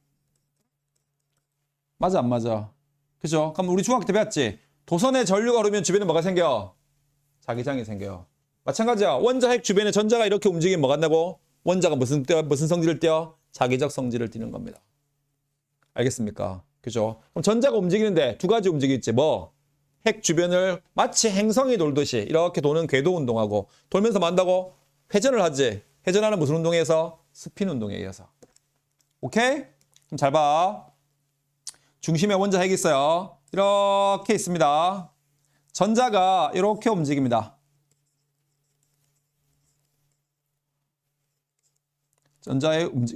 맞아 안 맞아? 그죠? 그럼 우리 중학교 때 배웠지? 도선에 전류가 흐르면 주변에 뭐가 생겨? 자기장이 생겨요. 마찬가지야. 원자핵 주변에 전자가 이렇게 움직이면 뭐가 나고? 원자가 무슨 성질을 띄어? 자기적 성질을 띠는 겁니다. 알겠습니까? 그죠? 그럼 전자가 움직이는데 두 가지 움직이겠지. 뭐? 핵 주변을 마치 행성이 돌듯이 이렇게 도는 궤도 운동하고 돌면서 만다고 회전을 하지. 회전하는 무슨 운동에 의해서? 스핀 운동에 의해서. 오케이? 그럼 잘 봐. 중심에 원자핵이 있어요. 이렇게 있습니다. 전자가 이렇게 움직입니다.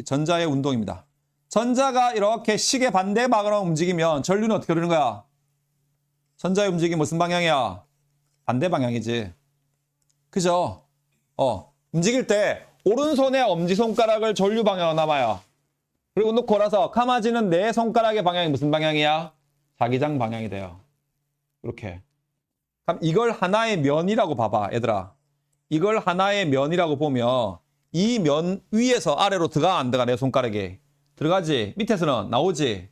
전자의 운동입니다. 전자가 이렇게 시계 반대 방향으로 움직이면 전류는 어떻게 흐르는 거야? 전자의 움직임이 무슨 방향이야? 반대 방향이지. 그죠? 움직일 때 오른손의 엄지손가락을 전류 방향으로 남아요. 그리고 놓고 나서 카마지는 내 손가락의 방향이 무슨 방향이야? 자기장 방향이 돼요. 이렇게. 그럼 이걸 하나의 면이라고 봐봐, 얘들아. 이걸 하나의 면이라고 보면 이 면 위에서 아래로 들어가 안 들어가 내 손가락이? 들어가지. 밑에서는 나오지.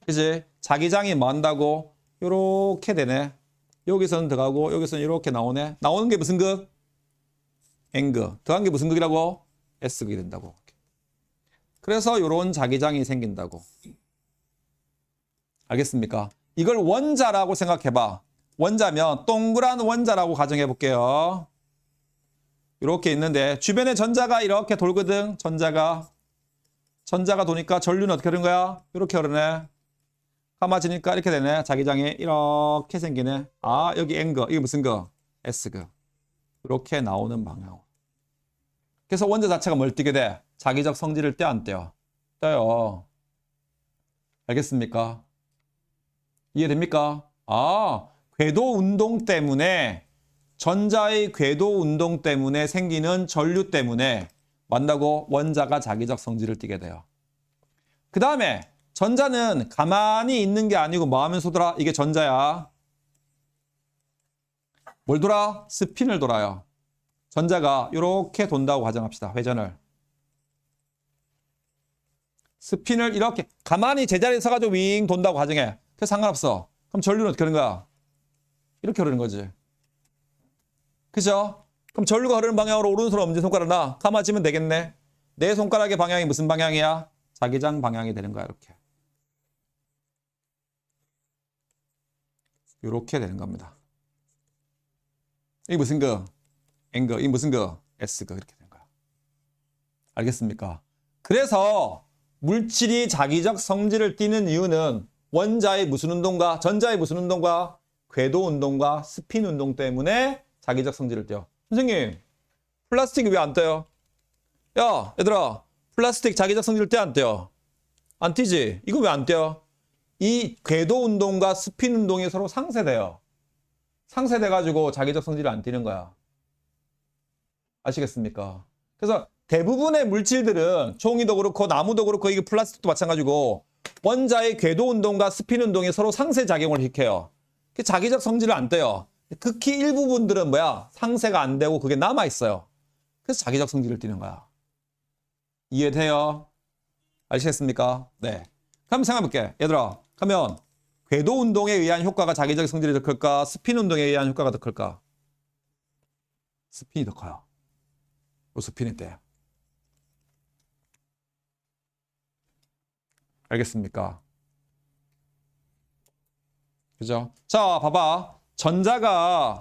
그지? 자기장이 뭐 한다고? 요렇게 되네. 여기서는 들어가고 여기서는 이렇게 나오네. 나오는 게 무슨 극? N극. 들어간 게 무슨 극이라고? S극이 된다고. 그래서 요런 자기장이 생긴다고. 알겠습니까? 이걸 원자라고 생각해봐. 원자면 동그란 원자라고 가정해 볼게요. 이렇게 있는데 주변에 전자가 이렇게 돌거든. 전자가 도니까 전류는 어떻게 되는 거야? 이렇게 흐르네. 감아지니까 이렇게 되네. 자기장이 이렇게 생기네. 아, 여기 N극. 이게 무슨 극? S극. 이렇게 나오는 방향. 그래서 원자 자체가 뭘 띠게 돼? 자기적 성질을 떼 안 떼요? 떼요. 알겠습니까? 이해됩니까? 아, 궤도 운동 때문에 전자의 궤도 운동 때문에 생기는 전류 때문에 만나고 원자가 자기적 성질을 띠게 돼요. 그 다음에 전자는 가만히 있는 게 아니고 뭐 하면서 돌아? 이게 전자야. 뭘 돌아? 스핀을 돌아요. 전자가 이렇게 돈다고 가정합시다. 회전을. 스핀을 이렇게 가만히 제자리에 서가지고 윙 돈다고 가정해. 그래서 상관없어. 그럼 전류는 어떻게 하는 거야? 이렇게 흐르는 거지. 그죠? 그럼 전류가 흐르는 방향으로 오른손 엄지손가락 나 감아지면 되겠네. 내 손가락의 방향이 무슨 방향이야? 자기장 방향이 되는 거야. 이렇게 되는 겁니다. 이게 무슨 거? N거. 이게 무슨 거? S거. 이렇게 되는 거야. 알겠습니까? 그래서 물질이 자기적 성질을 띠는 이유는 원자의 무슨 운동과 전자의 무슨 운동과 궤도 운동과 스핀 운동 때문에 자기적 성질을 띄어. 선생님, 플라스틱이 왜 안 떠요? 야, 얘들아, 플라스틱 자기적 성질을 떼 안 떼요? 안 띄지? 이거 왜 안 떼요? 이 궤도 운동과 스핀 운동이 서로 상쇄돼요. 상쇄돼가지고 자기적 성질을 안 띄는 거야. 아시겠습니까? 그래서 대부분의 물질들은 종이도 그렇고 나무도 그렇고 이게 플라스틱도 마찬가지고 원자의 궤도 운동과 스핀 운동이 서로 상쇄 작용을 일으켜요. 자기적 성질을 안 떼요. 극히 일부분들은 뭐야? 상쇄가 안 되고 그게 남아있어요. 그래서 자기적 성질을 띠는 거야. 이해돼요? 아시겠습니까? 네. 그럼 생각해볼게. 얘들아, 그러면 궤도 운동에 의한 효과가 자기적 성질이 더 클까? 스핀 운동에 의한 효과가 더 클까? 스핀이 더 커요. 스핀이 때. 알겠습니까? 그죠? 자, 봐봐. 전자가,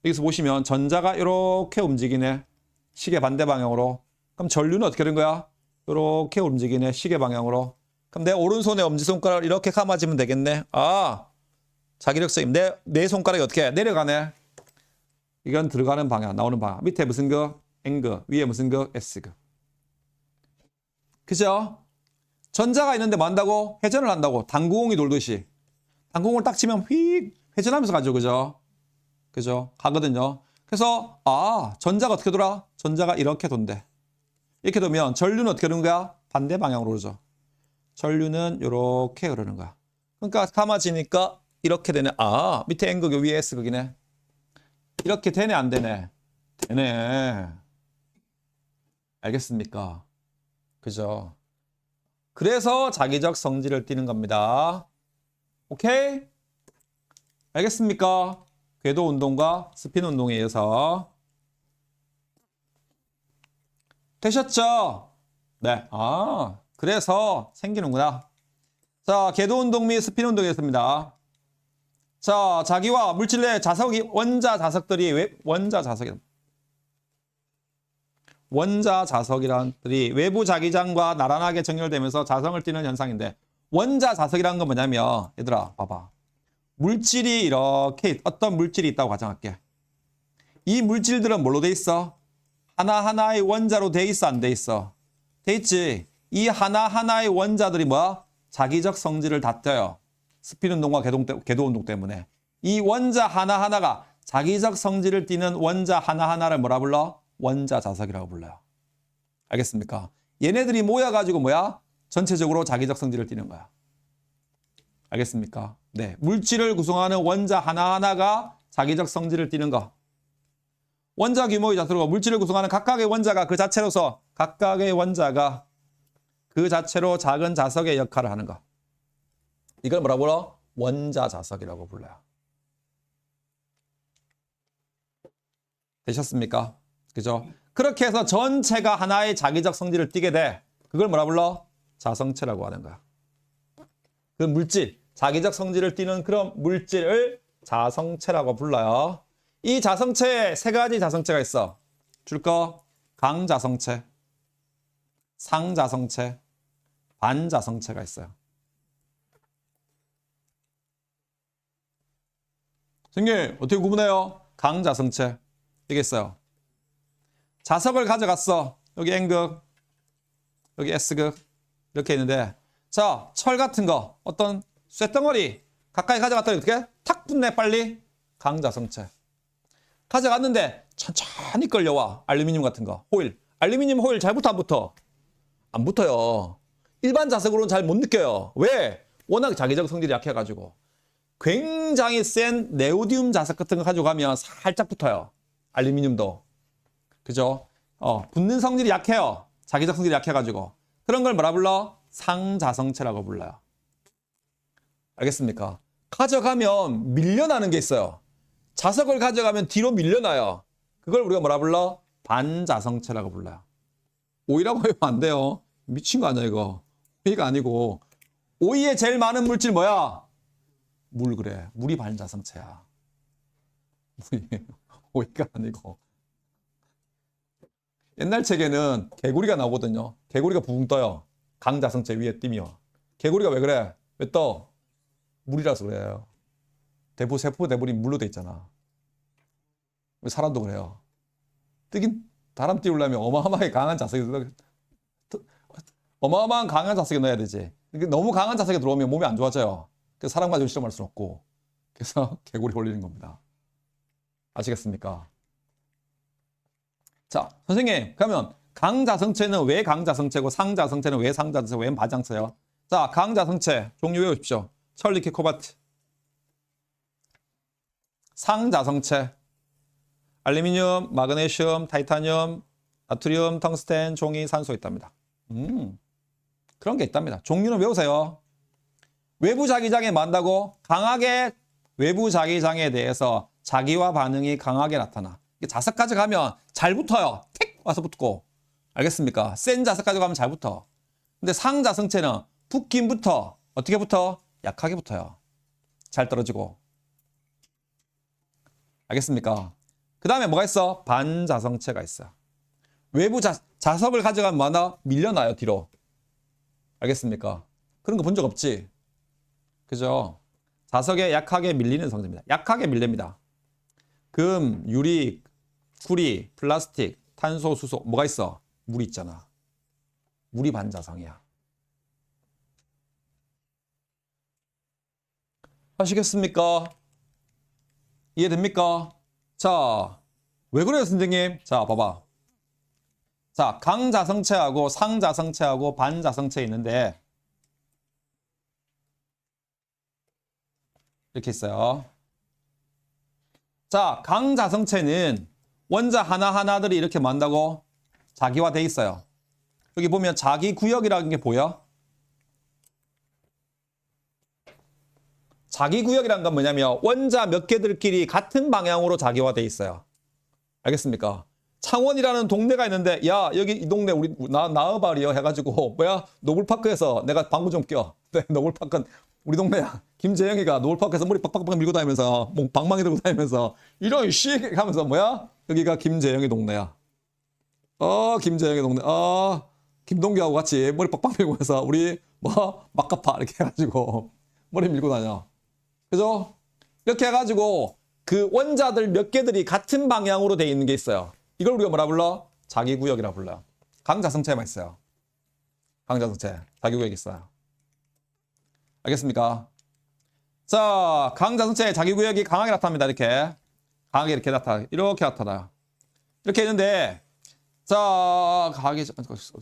여기서 보시면 전자가 이렇게 움직이네. 시계 반대 방향으로. 그럼 전류는 어떻게 된 거야? 이렇게 움직이네. 시계 방향으로. 그럼 내 오른손에 엄지손가락을 이렇게 감아지면 되겠네. 아, 자기력 쓰임. 내 손가락이 어떻게 해? 내려가네. 이건 들어가는 방향, 나오는 방향. 밑에 무슨 거? N거. 위에 무슨 거? S거. 그죠? 전자가 있는데 뭐 한다고? 회전을 한다고. 당구공이 돌듯이. 당구공을 딱 치면 휙 회전하면서 가죠. 그죠? 그죠? 가거든요. 그래서 전자가 어떻게 돌아? 전자가 이렇게 돈대. 이렇게 되면 전류는 어떻게 되는 거야? 반대 방향으로 오르죠. 전류는 이렇게 흐르는 거야. 그러니까 감아지니까 이렇게 되네. 밑에 N극, 위에 S극이네. 이렇게 되네, 안 되네? 되네. 알겠습니까? 그죠? 그래서 자기적 성질을 띠는 겁니다. 오케이? 알겠습니까? 궤도 운동과 스핀 운동에 의해서. 되셨죠? 네. 그래서 생기는구나. 자, 궤도 운동 및 스핀 운동이었습니다. 자, 자기와 물질 내 자석이, 원자 자석들이, 원자 자석이란들이 외부 자기장과 나란하게 정렬되면서 자성을 띠는 현상인데, 원자 자석이라는 건 뭐냐면, 얘들아, 봐봐. 물질이 이렇게, 어떤 물질이 있다고 가정할게. 이 물질들은 뭘로 돼 있어? 하나하나의 원자로 돼 있어, 안 돼 있어? 돼 있지. 이 하나하나의 원자들이 뭐야? 자기적 성질을 다 떼요. 스핀 운동과 궤도 운동 때문에. 이 원자 하나하나가 자기적 성질을 띠는 원자 하나하나를 뭐라 불러? 원자자석이라고 불러요. 알겠습니까? 얘네들이 모여가지고 뭐야? 전체적으로 자기적 성질을 띠는 거야. 알겠습니까? 네, 물질을 구성하는 원자 하나하나가 자기적 성질을 띠는 거. 원자 규모의 자수로 물질을 구성하는 각각의 원자가 그 자체로서 각각의 원자가 그 자체로 작은 자석의 역할을 하는 거. 이걸 뭐라고 불러? 원자자석이라고 불러요. 되셨습니까? 그죠? 그렇게 해서 전체가 하나의 자기적 성질을 띠게 돼. 그걸 뭐라 불러? 자성체라고 하는 거야. 그 물질, 자기적 성질을 띠는 그런 물질을 자성체라고 불러요. 이 자성체에 세 가지 자성체가 있어. 줄 거 강자성체, 상자성체, 반자성체가 있어요. 선생님, 어떻게 구분해요? 강자성체. 이게 있어요. 자석을 가져갔어. 여기 N극, 여기 S극 이렇게 있는데 자, 철 같은 거 어떤 쇳덩어리 가까이 가져갔더니 어떻게? 탁 붙네 빨리. 강자성체. 가져갔는데 천천히 끌려와. 알루미늄 같은 거. 호일. 알루미늄 호일 잘 붙어 안 붙어? 안 붙어요. 일반 자석으로는 잘 못 느껴요. 왜? 워낙 자기적 성질이 약해가지고. 굉장히 센 네오디움 자석 같은 거 가져가면 살짝 붙어요. 알루미늄도. 그죠? 붙는 성질이 약해요. 자기적 성질이 약해가지고. 그런 걸 뭐라 불러? 상자성체라고 불러요. 알겠습니까? 가져가면 밀려나는 게 있어요. 자석을 가져가면 뒤로 밀려나요. 그걸 우리가 뭐라 불러? 반자성체라고 불러요. 오이라고 하면 안 돼요. 미친 거 아니야 이거. 오이가 아니고. 오이에 제일 많은 물질 뭐야? 물 그래. 물이 반자성체야. 물이 오이가 아니고. 옛날 책에는 개구리가 나오거든요. 개구리가 붕 떠요. 강자성체 위에 띄면. 개구리가 왜 그래? 왜 떠? 물이라서 그래요. 세포 대부분이 물로 돼 있잖아. 사람도 그래요. 바람 띄우려면 어마어마하게 강한 자석이 어마어마한 강한 자석에 넣어야 되지. 너무 강한 자석에 들어오면 몸이 안 좋아져요. 그래서 사람 가지고 실험할 수는 없고. 그래서 개구리 올리는 겁니다. 아시겠습니까? 자, 선생님, 그러면 강자성체는 왜 강자성체고 상자성체는 왜 상자성체, 왜 반자성체요? 자, 강자성체 종류 외우십시오. 철, 니켈, 코발트. 상자성체 알루미늄, 마그네슘, 타이타늄, 나트륨, 텅스텐, 종이, 산소 있답니다. 그런 게 있답니다. 종류는 외우세요. 외부 자기장에 만다고 강하게 외부 자기장에 대해서 자기와 반응이 강하게 나타나. 자석 가져가면 잘 붙어요. 택 와서 붙고. 알겠습니까? 센 자석 가져가면 잘 붙어. 근데 상자성체는 붙긴 붙어. 어떻게 붙어? 약하게 붙어요. 잘 떨어지고. 알겠습니까? 그 다음에 뭐가 있어? 반자성체가 있어. 외부 자석을 가져가면 뭐하나? 밀려나요, 뒤로. 알겠습니까? 그런 거 본 적 없지? 그죠? 자석에 약하게 밀리는 성질입니다. 약하게 밀립니다. 금, 유리, 구리, 플라스틱, 탄소, 수소, 뭐가 있어? 물이 있잖아. 물이 반자성이야. 아시겠습니까? 이해됩니까? 자, 왜 그래요, 선생님? 자, 봐봐. 자, 강자성체하고 상자성체하고 반자성체 있는데 이렇게 있어요. 자, 강자성체는 원자 하나하나들이 이렇게 만다고 자기화돼 있어요. 여기 보면 자기구역이라는 게 보여? 자기구역이란 건 뭐냐면 원자 몇 개들끼리 같은 방향으로 자기화돼 있어요. 알겠습니까? 창원이라는 동네가 있는데 야 여기 이 동네 우리 나으발이요 해가지고 뭐야 노블파크에서 내가 방구 좀 껴. 네, 노블파크는 우리 동네야. 김재영이가 노블파크에서 머리 빡빡빡 밀고 다니면서 뭐 방망이 들고 다니면서 이런 씨 하면서 뭐야 여기가 김재영이 동네야. 김재영이 동네. 김동규하고 같이 머리 빡빡 밀고 해서 우리 뭐 막가파 이렇게 해가지고 머리 밀고 다녀. 그죠? 이렇게 해가지고 그 원자들 몇 개들이 같은 방향으로 돼 있는 게 있어요. 이걸 우리가 뭐라 불러? 자기구역이라 불러요. 강자성체만 있어요. 강자성체. 자기구역이 있어요. 알겠습니까? 자, 강자성체 자기구역이 강하게 나타납니다. 이렇게. 강하게 이렇게 이렇게 나타나요. 이렇게 있는데, 자, 강하게,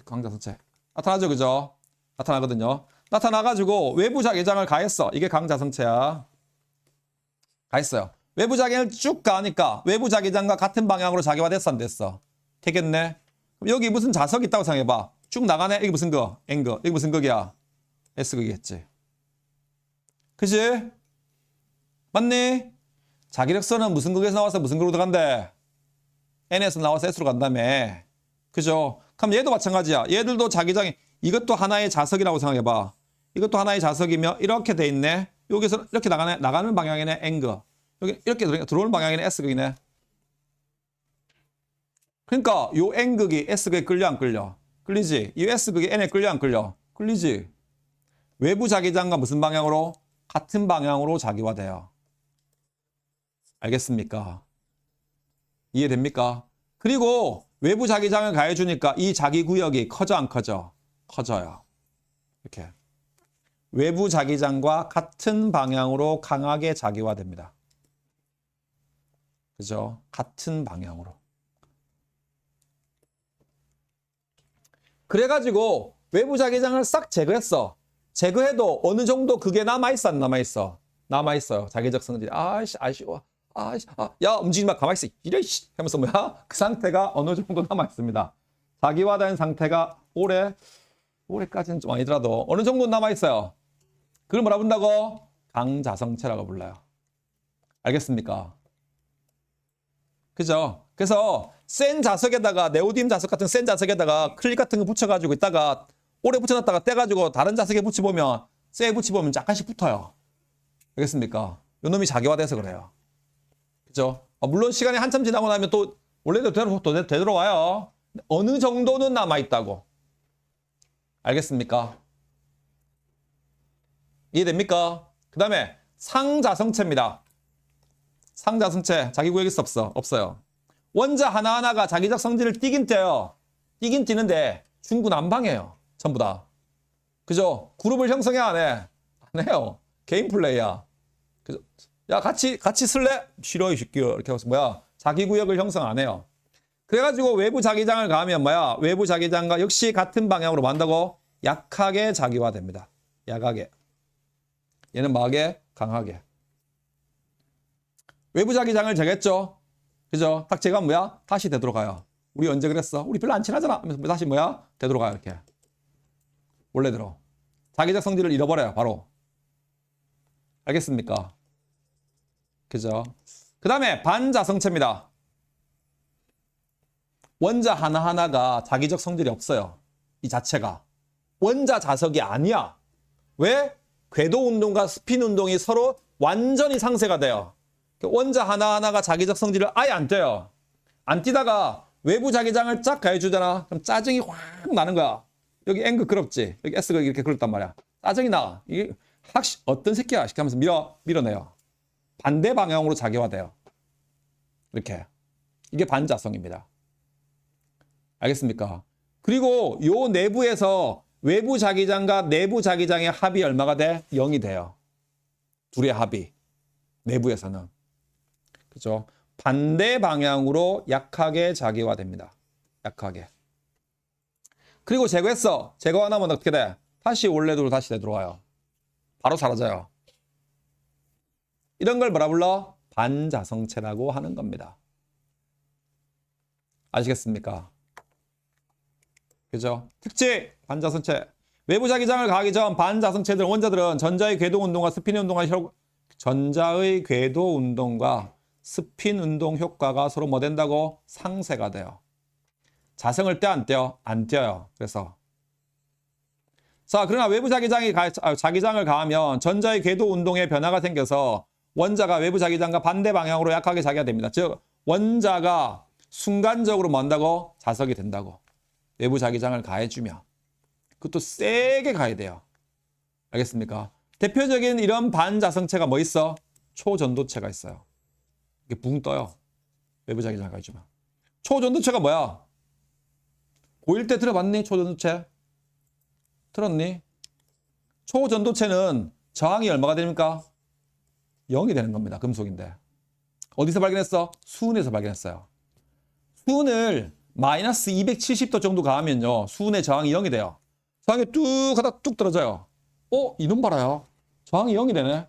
강자성체. 나타나죠, 그죠? 나타나거든요. 나타나가지고 외부 자기장을 가했어. 이게 강자성체야. 가했어요. 외부 자기장을 쭉 가니까 외부 자기장과 같은 방향으로 자기화됐어, 안 됐어? 되겠네? 그럼 여기 무슨 자석이 있다고 생각해봐. 쭉 나가네? 이게 무슨 거? N거. 이게 무슨 극이야? S극이겠지. 그치? 맞니? 자기력선은 무슨 극에서 나와서 무슨 극으로 들어간대? N에서 나와서 S로 간다며. 그죠? 그럼 얘도 마찬가지야. 얘들도 자기장이, 이것도 하나의 자석이라고 생각해봐. 이것도 하나의 자석이며 이렇게 돼 있네. 여기서 이렇게 나가는 방향이네. N극. 여기 이렇게 들어오는 방향이네. S극이네. 그러니까 요 N극이 S극에 끌려 안 끌려? 끌리지? 이 S극이 N에 끌려 안 끌려? 끌리지? 외부 자기장과 무슨 방향으로? 같은 방향으로 자기화돼요. 알겠습니까? 이해됩니까? 그리고 외부 자기장을 가해주니까 이 자기구역이 커져 안 커져? 커져요. 이렇게. 외부 자기장과 같은 방향으로 강하게 자기화됩니다. 그죠? 같은 방향으로. 그래가지고 외부 자기장을 싹 제거했어. 제거해도 어느 정도 그게 남아있어, 안 남아있어? 남아있어요. 자기적 성질이. 아이씨, 아쉬워. 아이씨, 야, 움직이지 마. 가만히 있어. 이래, 씨. 하면서 뭐야? 그 상태가 어느 정도 남아있습니다. 자기화된 상태가 올해까지는 좀 아니더라도 어느 정도 남아있어요. 그걸 뭐라 부른다고? 강자성체라고 불러요. 알겠습니까? 그죠? 그래서 센 자석에다가 네오디움 자석 같은 센 자석에다가 클립 같은 거 붙여가지고 있다가 오래 붙여놨다가 떼가지고 다른 자석에 붙여보면 쇠에 붙여보면 약간씩 붙어요. 알겠습니까? 요 놈이 자기화돼서 그래요. 그죠? 물론 시간이 한참 지나고 나면 또 원래대로 되돌아와요. 어느 정도는 남아있다고. 알겠습니까? 이해됩니까? 그 다음에 상자성체입니다. 상자성체 자기구역 있어 없어? 없어요. 원자 하나하나가 자기적 성질을 띠긴 떼요. 띠긴 띠는데 중구난방이에요. 전부 다. 그죠? 그룹을 형성해 안 해? 안 해요. 개인 플레이야. 그죠? 야 같이 쓸래? 싫어 이 새끼야. 이렇게 해서 뭐야? 자기구역을 형성 안 해요. 그래가지고 외부 자기장을 가하면 뭐야? 외부 자기장과 역시 같은 방향으로 만다고 약하게 자기화됩니다. 약하게. 얘는 뭐하게? 강하게. 외부 자기장을 제거했죠? 그죠? 딱 제가 뭐야? 다시 되돌아가요. 우리 언제 그랬어? 우리 별로 안 친하잖아. 하면서 다시 뭐야? 되돌아가요. 이렇게. 원래대로. 자기적 성질을 잃어버려요. 바로. 알겠습니까? 그죠? 그 다음에 반자성체입니다. 원자 하나하나가 자기적 성질이 없어요. 이 자체가. 원자 자석이 아니야. 왜? 궤도 운동과 스핀 운동이 서로 완전히 상쇄가 돼요. 원자 하나하나가 자기적 성질을 아예 안 떼요. 안 띄다가 외부 자기장을 쫙 가해주잖아. 그럼 짜증이 확 나는 거야. 여기 N극 그럽지. 여기 S극 이렇게 그렇단 말이야. 짜증이 나. 이게 어떤 새끼야. 이렇게 하면서 밀어내요. 반대 방향으로 자기화돼요. 이렇게. 이게 반자성입니다. 알겠습니까? 그리고 요 내부에서 외부 자기장과 내부 자기장의 합이 얼마가 돼? 0이 돼요. 둘의 합이. 내부에서는. 그죠? 반대 방향으로 약하게 자기화됩니다. 약하게. 그리고 제거했어. 제거 안 하면 어떻게 돼? 다시 원래대로 다시 되돌아와요. 바로 사라져요. 이런 걸 뭐라 불러? 반자성체라고 하는 겁니다. 아시겠습니까? 그죠? 특징! 반자성체. 외부 자기장을 가하기 전 반자성체들 원자들은 전자의 궤도 운동과 스핀 운동 효과가 서로 뭐 된다고? 상쇄가 돼요. 자성을 떼어 안 떼요? 안 떼어요. 그래서 자, 그러나 외부 자기장을 가하면 전자의 궤도 운동에 변화가 생겨서 원자가 외부 자기장과 반대 방향으로 약하게 자기화됩니다. 즉 원자가 순간적으로 뭐 한다고? 자석이 된다고. 외부 자기장을 가해주면. 그것도 세게 가야 돼요. 알겠습니까? 대표적인 이런 반자성체가 뭐 있어? 초전도체가 있어요. 이게 붕 떠요. 외부 자기장을 가해주면. 초전도체가 뭐야? 고1 때 들어봤니? 초전도체? 들었니? 초전도체는 저항이 얼마가 됩니까? 0이 되는 겁니다. 금속인데. 어디서 발견했어? 수은에서 발견했어요. 수은을 마이너스 270도 정도 가하면요. 수은의 저항이 0이 돼요. 저항이 뚝 하다 뚝 떨어져요. 이놈 봐라요. 저항이 0이 되네.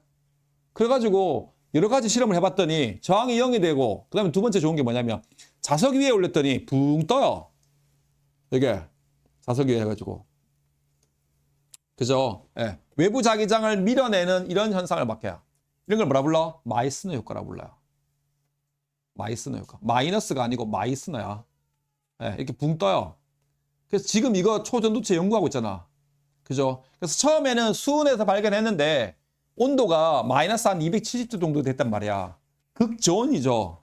그래가지고 여러 가지 실험을 해봤더니 저항이 0이 되고 그 다음에 두 번째 좋은 게 뭐냐면 자석 위에 올렸더니 붕 떠요. 이게 자석 위에 해가지고. 그죠? 예. 외부 자기장을 밀어내는 이런 현상을 막혀요. 이런 걸 뭐라 불러? 마이스너 효과라 불러요. 마이스너 효과. 마이너스가 아니고 마이스너야. 예, 이렇게 붕 떠요. 그래서 지금 이거 초전도체 연구하고 있잖아. 그죠? 그래서 처음에는 수은에서 발견했는데 온도가 마이너스 한 270도 정도 됐단 말이야. 극저온이죠.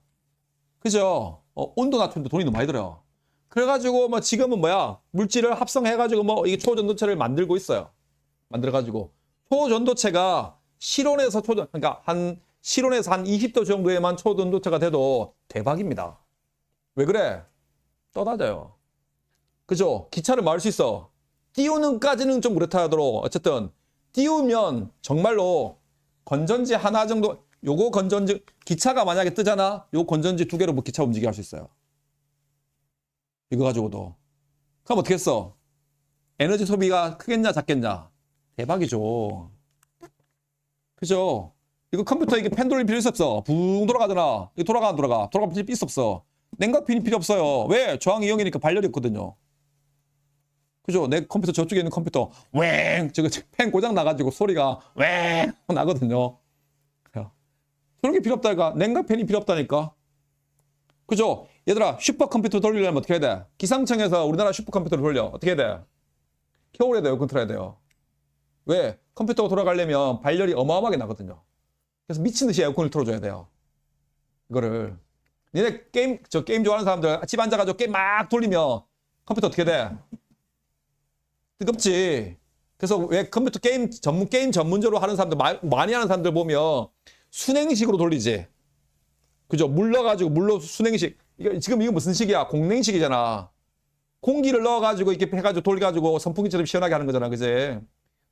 그죠? 온도 낮추는데 돈이 너무 많이 들어요. 그래가지고 뭐 지금은 뭐야? 물질을 합성해가지고 뭐 이게 초전도체를 만들고 있어요. 만들어가지고 초전도체가 실온에서 그러니까 실온에서 한 20도 정도에만 초전도체가 돼도 대박입니다. 왜 그래? 떠다져요. 그죠? 기차를 말 수 있어. 띄우는까지는 좀 그렇다 하더라도 어쨌든 띄우면 정말로 건전지 하나 정도 요거 건전지 기차가 만약에 뜨잖아. 요 건전지 두 개로 뭐 기차 움직이게 할 수 있어요. 이거 가지고도. 그럼 어떻게 했어? 에너지 소비가 크겠냐 작겠냐? 대박이죠. 그죠? 이거 컴퓨터 이게 펜 돌릴 필요 없어. 붕 돌아가잖아. 이거 돌아가 안 돌아가? 돌아가 필요 없어. 냉각핀이 필요 없어요. 왜? 저항이 0이니까 발열이 없거든요. 그죠? 내 컴퓨터 저쪽에 있는 컴퓨터 웽! 저거 펜 고장 나가지고 소리가 웽! 나거든요. 저런 게 필요 없다니까. 냉각팬이 필요 없다니까. 그죠? 얘들아 슈퍼컴퓨터 돌리려면 어떻게 해야 돼? 기상청에서 우리나라 슈퍼컴퓨터를 돌려. 어떻게 해야 돼? 겨울에도 에어컨 틀어야 돼요. 왜? 컴퓨터가 돌아가려면 발열이 어마어마하게 나거든요. 그래서 미친 듯이 에어컨을 틀어줘야 돼요. 이거를. 니네 게임 좋아하는 사람들 집 앉아가지고 게임 막 돌리면 컴퓨터 어떻게 돼? 뜨겁지. 그래서 왜 컴퓨터 게임 전문적으로 하는 사람들 많이 하는 사람들 보면 순행식으로 돌리지. 그죠? 물로 순행식. 지금 이거 무슨 식이야? 공냉식이잖아. 공기를 넣어가지고 이렇게 해가지고 돌려가지고 선풍기처럼 시원하게 하는 거잖아. 그지?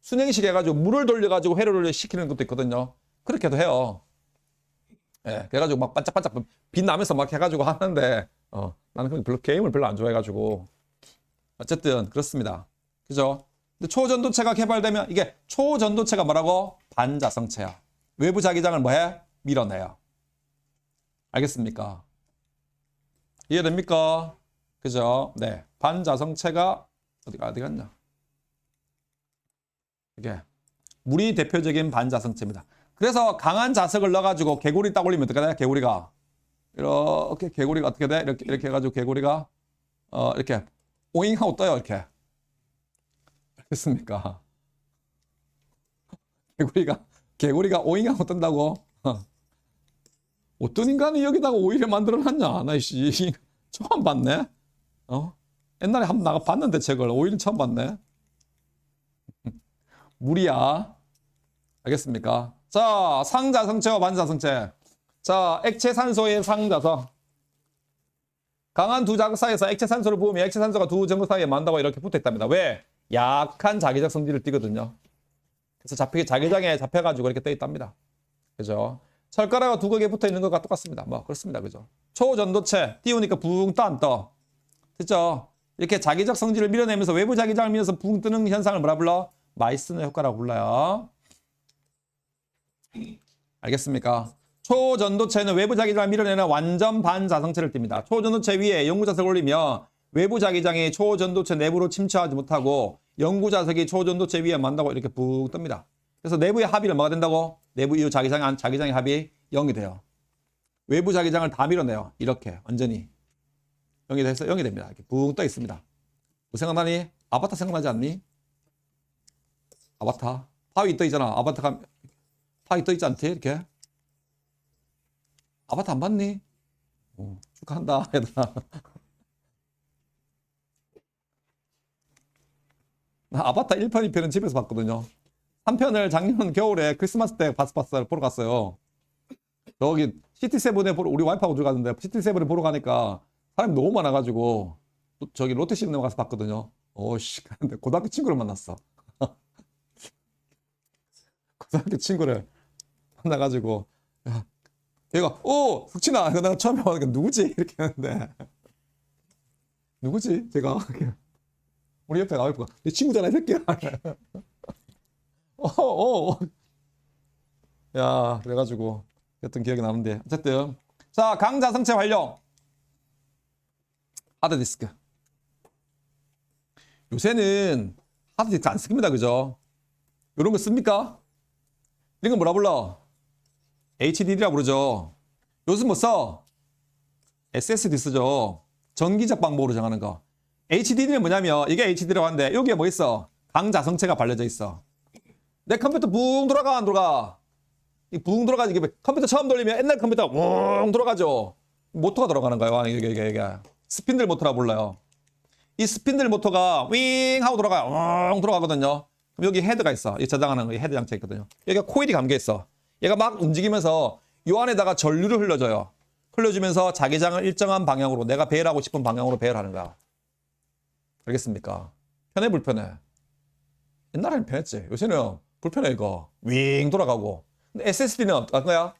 순행식 해가지고 물을 돌려가지고 회로를 시키는 것도 있거든요. 그렇게도 해요. 예, 그래가지고 막 반짝반짝 빛 나면서 막 해가지고 하는데, 나는 게임을 별로 안 좋아해가지고. 어쨌든, 그렇습니다. 그죠? 근데 초전도체가 개발되면, 이게 초전도체가 뭐라고? 반자성체야. 외부 자기장을 뭐해? 밀어내요. 알겠습니까? 이해됩니까? 그죠? 네. 반자성체가, 어디 갔냐? 이게, 물이 대표적인 반자성체입니다. 그래서 강한 자석을 넣어가지고 개구리 딱 올리면 어떻게 돼? 개구리가 이렇게 개구리가 어떻게 돼? 이렇게 해가지고 개구리가 이렇게 오잉 하고 떠요. 이렇게. 알겠습니까? 개구리가 오잉 하고 뜬다고? 어떤 인간이 여기다가 오이를 만들어놨냐? 나이씨 처음 봤네. 옛날에 한번 나가 봤는데 책을 오이는 처음 봤네. 물이야. 알겠습니까? 자, 상자성체와 반자성체. 자, 액체산소의 상자성. 강한 두 자극 사이에서 액체산소를 부으면 액체산소가 두 전극 사이에 만다고 이렇게 붙어 있답니다. 왜? 약한 자기장 성질을 띠거든요. 그래서 자기장에 잡혀가지고 이렇게 떠 있답니다. 그죠? 철가루가 두 극에 붙어 있는 것과 똑같습니다. 뭐, 그렇습니다. 그죠? 초전도체 띄우니까 붕 떠 안 떠. 됐죠? 이렇게 자기적 성질을 밀어내면서 외부 자기장을 밀어서 붕 뜨는 현상을 뭐라 불러? 마이스너 효과라고 불러요. 알겠습니까? 초전도체는 외부 자기장을 밀어내는 완전 반자성체를 띱니다. 초전도체 위에 연구자석을 올리면 외부 자기장이 초전도체 내부로 침투하지 못하고 연구자석이 초전도체 위에 만다고 이렇게 붕 뜹니다. 그래서 내부의 합의를 뭐가 된다고? 내부 이 자기장의 합이 0이 돼요. 외부 자기장을 다 밀어내요. 이렇게 완전히 0이 돼서 0이 됩니다. 이렇게 붕 떠 있습니다. 뭐 생각나니? 아바타 생각나지 않니? 아바타 파위 떠 있잖아. 아바타가 파위 떠 있지 않대? 이렇게 아바타 안 봤니? 축하한다 얘들아. 나 아바타 1편, 2편은 집에서 봤거든요. 3편을 작년 겨울에 크리스마스 때 보러 갔어요. 저기 시티7에 우리 와이프하고 들어갔는데 시티7에 보러 가니까 사람이 너무 많아가지고 저기 롯데시네마 가서 봤거든요. 오씨, 근데 고등학교 친구를 만났어. 고등학교 친구를 만나가지고 야, 얘가 오 석진아 이거 내가 처음에 보니까 누구지 이렇게 했는데 누구지 제가 우리 옆에 와이프가 내 친구잖아 이 새끼야. 야 그래가지고 그랬던 기억이 나는데 어쨌든 자 강자성체 활용 하드디스크 요새는 하드디스크 안 씁니다 그죠? 이런 거 씁니까? 이런 거 뭐라 불러? HDD라 부르죠. 요즘 뭐 써? SSD 쓰죠. 전기적 방법으로 정하는 거. HDD는 뭐냐면 이게 HDD라고 하는데 여기에 뭐 있어? 강자성체가 발려져 있어. 내 컴퓨터 붕 돌아가 안 돌아가? 이 붕 돌아가지. 컴퓨터 처음 돌리면 옛날 컴퓨터가 붕 돌아가죠. 모터가 돌아가는 거예요. 이게 스핀들 모터라 불러요. 이 스핀들 모터가 윙 하고 돌아가요. 윙 돌아가거든요. 그럼 여기 헤드가 있어. 이 저장하는 거 헤드 장치가 있거든요. 여기가 코일이 감겨 있어. 얘가 막 움직이면서 요 안에다가 전류를 흘려줘요. 흘려주면서 자기장을 일정한 방향으로 내가 배열하고 싶은 방향으로 배열하는 거야. 알겠습니까? 편해 불편해? 옛날에는 편했지. 요새는 불편해 이거. 윙 돌아가고. 근데 SSD는 어떤 거야?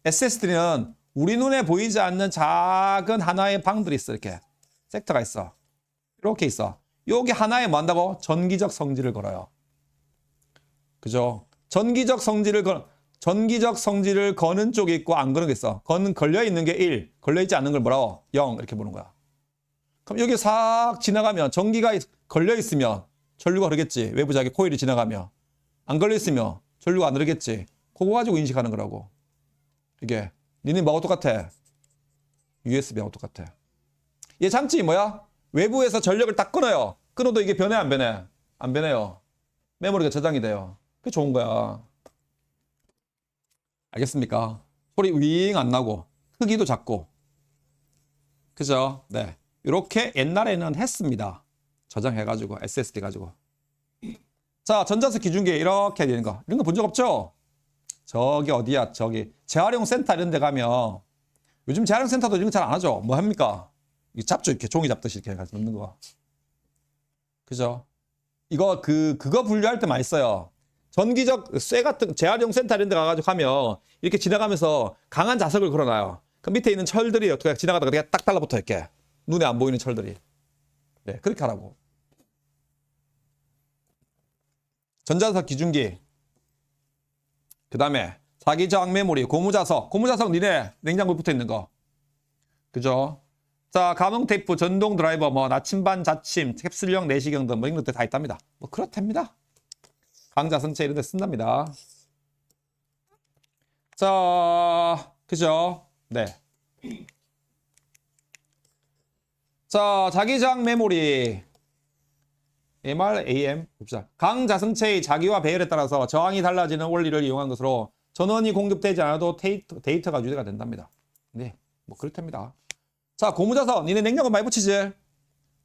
SSD는 우리 눈에 보이지 않는 작은 하나의 방들이 있어. 이렇게 섹터가 있어. 이렇게 있어. 여기 하나에 뭐 한다고? 전기적 성질을 걸어요. 그죠? 전기적 성질을 거는 쪽이 있고 안 거는 게 있어. 걸려 있는 게 1, 걸려 있지 않는 걸 뭐라고? 0 이렇게 보는 거야. 그럼 여기 싹 지나가면 전기가 걸려 있으면 전류가 흐르겠지. 외부자기 코일이 지나가면 안 걸려 있으면 전류가 안 흐르겠지. 그거 가지고 인식하는 거라고. 이게 니네 뭐하고 똑같아? USB하고 똑같아. 얘 장치 뭐야? 외부에서 전력을 딱 끊어요. 끊어도 이게 변해 안 변해? 안 변해요. 메모리가 저장이 돼요. 그게 좋은 거야. 알겠습니까? 소리 윙 안 나고 크기도 작고 그죠? 네, 이렇게 옛날에는 했습니다. 저장해가지고 SSD 가지고. 자, 전자석 기준기 이렇게 되는 거 이런 거 본 적 없죠? 저기 어디야? 저기 재활용 센터 이런 데 가면 요즘 재활용 센터도 이런 거 잘 안 하죠? 뭐 합니까? 이거 잡죠 이렇게 종이 잡듯이 이렇게 해가지고 넣는 거. 그죠? 이거 그거 분류할 때 많이 써요. 전기적 쇠 같은 재활용 센터 이런 데 가가지고 하면 이렇게 지나가면서 강한 자석을 걸어놔요. 그 밑에 있는 철들이 어떻게 지나가다가 그냥 딱 달라붙어 이렇게 눈에 안 보이는 철들이. 네, 그렇게 하라고. 전자석 기준기. 그 다음에 자기저항 메모리, 고무자석. 고무자석 니네 냉장고에 붙어 있는 거. 그죠? 자, 가동 테이프, 전동 드라이버, 뭐 나침반 자침, 캡슐형 내시경 등 뭐 이런 것들 다 있답니다. 뭐 그렇답니다. 강자성체 이런 데 쓴답니다. 자, 그죠? 네. 자, 자기저항 메모리. MRAM 봅시다. 강자성체의 자기와 배열에 따라서 저항이 달라지는 원리를 이용한 것으로 전원이 공급되지 않아도 데이터가 유지가 된답니다. 네, 뭐 그렇답니다. 자, 고무자석. 니네 냉장고 많이 붙이지?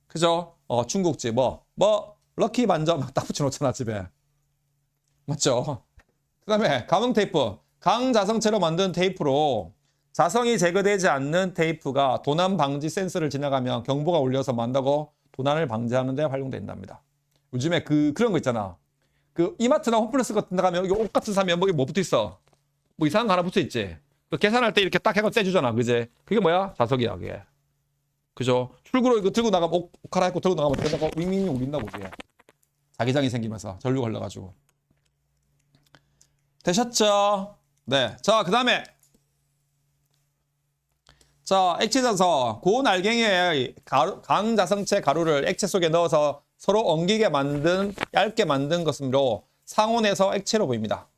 그죠? 중국집 럭키 반점 딱 붙여놓잖아 집에. 맞죠? 그 다음에 가공 테이프. 강자성체로 만든 테이프로 자성이 제거되지 않는 테이프가 도난 방지 센서를 지나가면 경보가 울려서 만다고 도난을 방지하는 데 활용된답니다. 요즘에 그런 거 있잖아. 그 이마트나 홈플러스 같은 데 가면 옷 같은 사면 뭐 붙어 있어. 뭐 이상한 거 하나 붙어 있지. 그 계산할 때 이렇게 딱 해서 떼주잖아. 그제? 그게 뭐야? 자석이야, 그게. 그죠? 출구로 이거 들고 나가면 옷 갈아입고 들고 나가면 그러다가 윙윙 울린다고 그게. 자기장이 생기면서 전류 걸려가지고. 되셨죠? 네. 자, 그 다음에 자, 액체자석. 고날갱이의 강자성체 가루를 액체 속에 넣어서 서로 엉기게 만든 얇게 만든 것으로 상온에서 액체로 보입니다.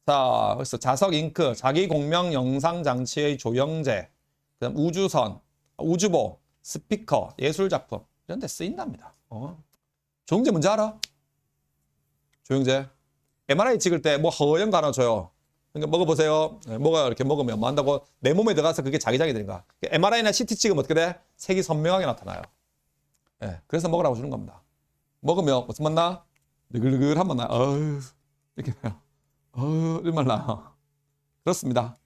자, 그래서 자석 잉크, 자기 공명 영상 장치의 조형제, 그다음 우주선, 우주보, 스피커, 예술작품 이런 데 쓰인답니다. 조형제 뭔지 알아? 조형제. MRI 찍을 때 뭐 허연 거 하나 줘요. 그러니까 먹어보세요. 뭐가 이렇게 먹으면 뭐 한다고 내 몸에 들어가서 그게 자기장이 되는 거야. MRI나 CT 찍으면 어떻게 돼? 색이 선명하게 나타나요. 네, 그래서 먹으라고 주는 겁니다. 먹으면 무슨 맛 나? 느글느글한 맛 나. 이렇게 해요. 이런 맛 나요. 그렇습니다.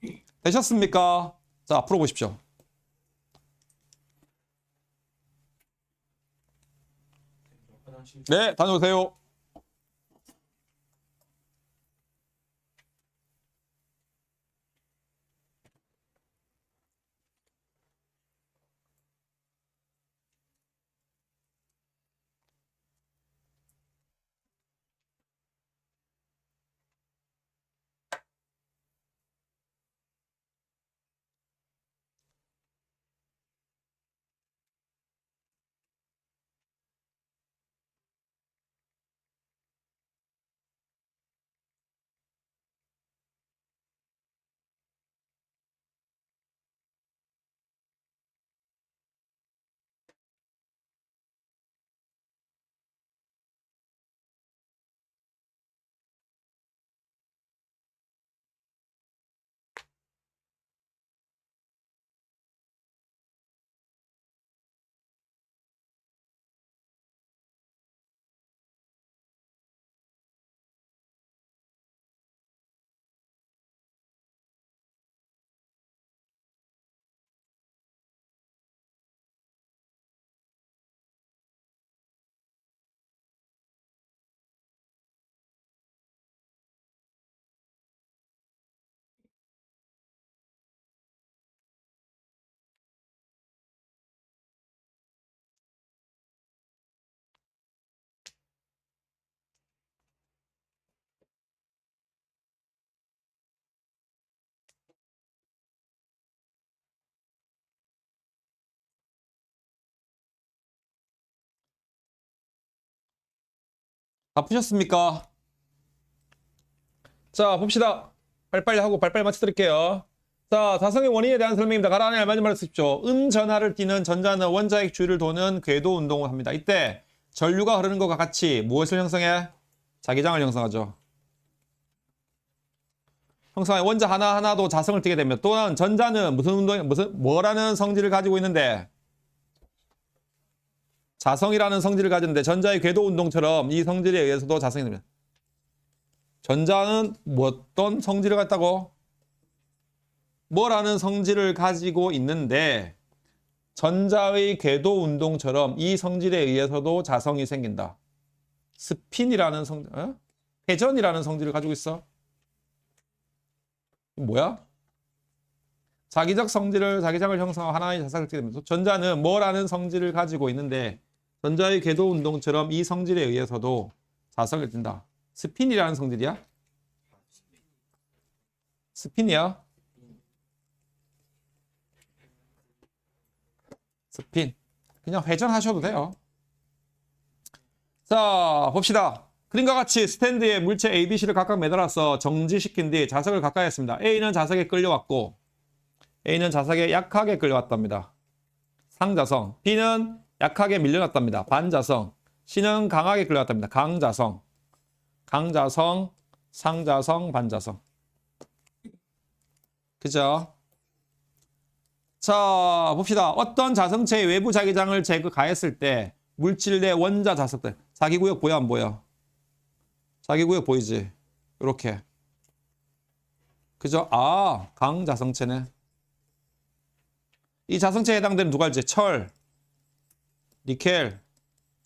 되셨습니까? 자, 앞으로 보십시오. 네, 다녀오세요. 다 푸셨습니까? 자, 봅시다. 빨리빨리 하고 빨리빨리 맞춰드릴게요. 자, 자성의 원인에 대한 설명입니다. 가라앉에 알맞은 말을 쓰십시오. 음전하를 띠는 전자는 원자핵 주위를 도는 궤도 운동을 합니다. 이때 전류가 흐르는 것과 같이 무엇을 형성해? 자기장을 형성하죠. 형성해 원자 하나하나도 자성을 띠게 되면 또는 전자는 뭐라는 성질을 가지고 있는데 자성이라는 성질을 가지는데 전자의 궤도 운동처럼 이 성질에 의해서도 자성이 됩니다. 전자는 어떤 성질을 갖다고? 뭐라는 성질을 가지고 있는데 전자의 궤도 운동처럼 이 성질에 의해서도 자성이 생긴다. 스핀이라는 성질, 회전이라는 성질을 가지고 있어. 뭐야? 자기장을 형성하고 하나의 자성을 띠게 됩니다. 전자는 뭐라는 성질을 가지고 있는데 전자의 궤도 운동처럼 이 성질에 의해서도 자성을 띈다. 스핀이라는 성질이야? 스핀이야? 스핀. 그냥 회전하셔도 돼요. 자, 봅시다. 그림과 같이 스탠드에 물체 A, B, C를 각각 매달아서 정지시킨 뒤 자석을 가까이 했습니다. A는 자석에 끌려왔고 A는 자석에 약하게 끌려왔답니다. 상자성. B는 약하게 밀려났답니다. 반자성. C는 강하게 끌려왔답니다. 강자성. 강자성, 상자성, 반자성. 그죠? 자, 봅시다. 어떤 자성체의 외부 자기장을 가했을 때 물질 내 원자 자석들. 자기구역 보여 안 보여? 자기구역 보이지? 이렇게. 그죠? 아, 강자성체네. 이 자성체에 해당되는 누가 알지? 철, 니켈,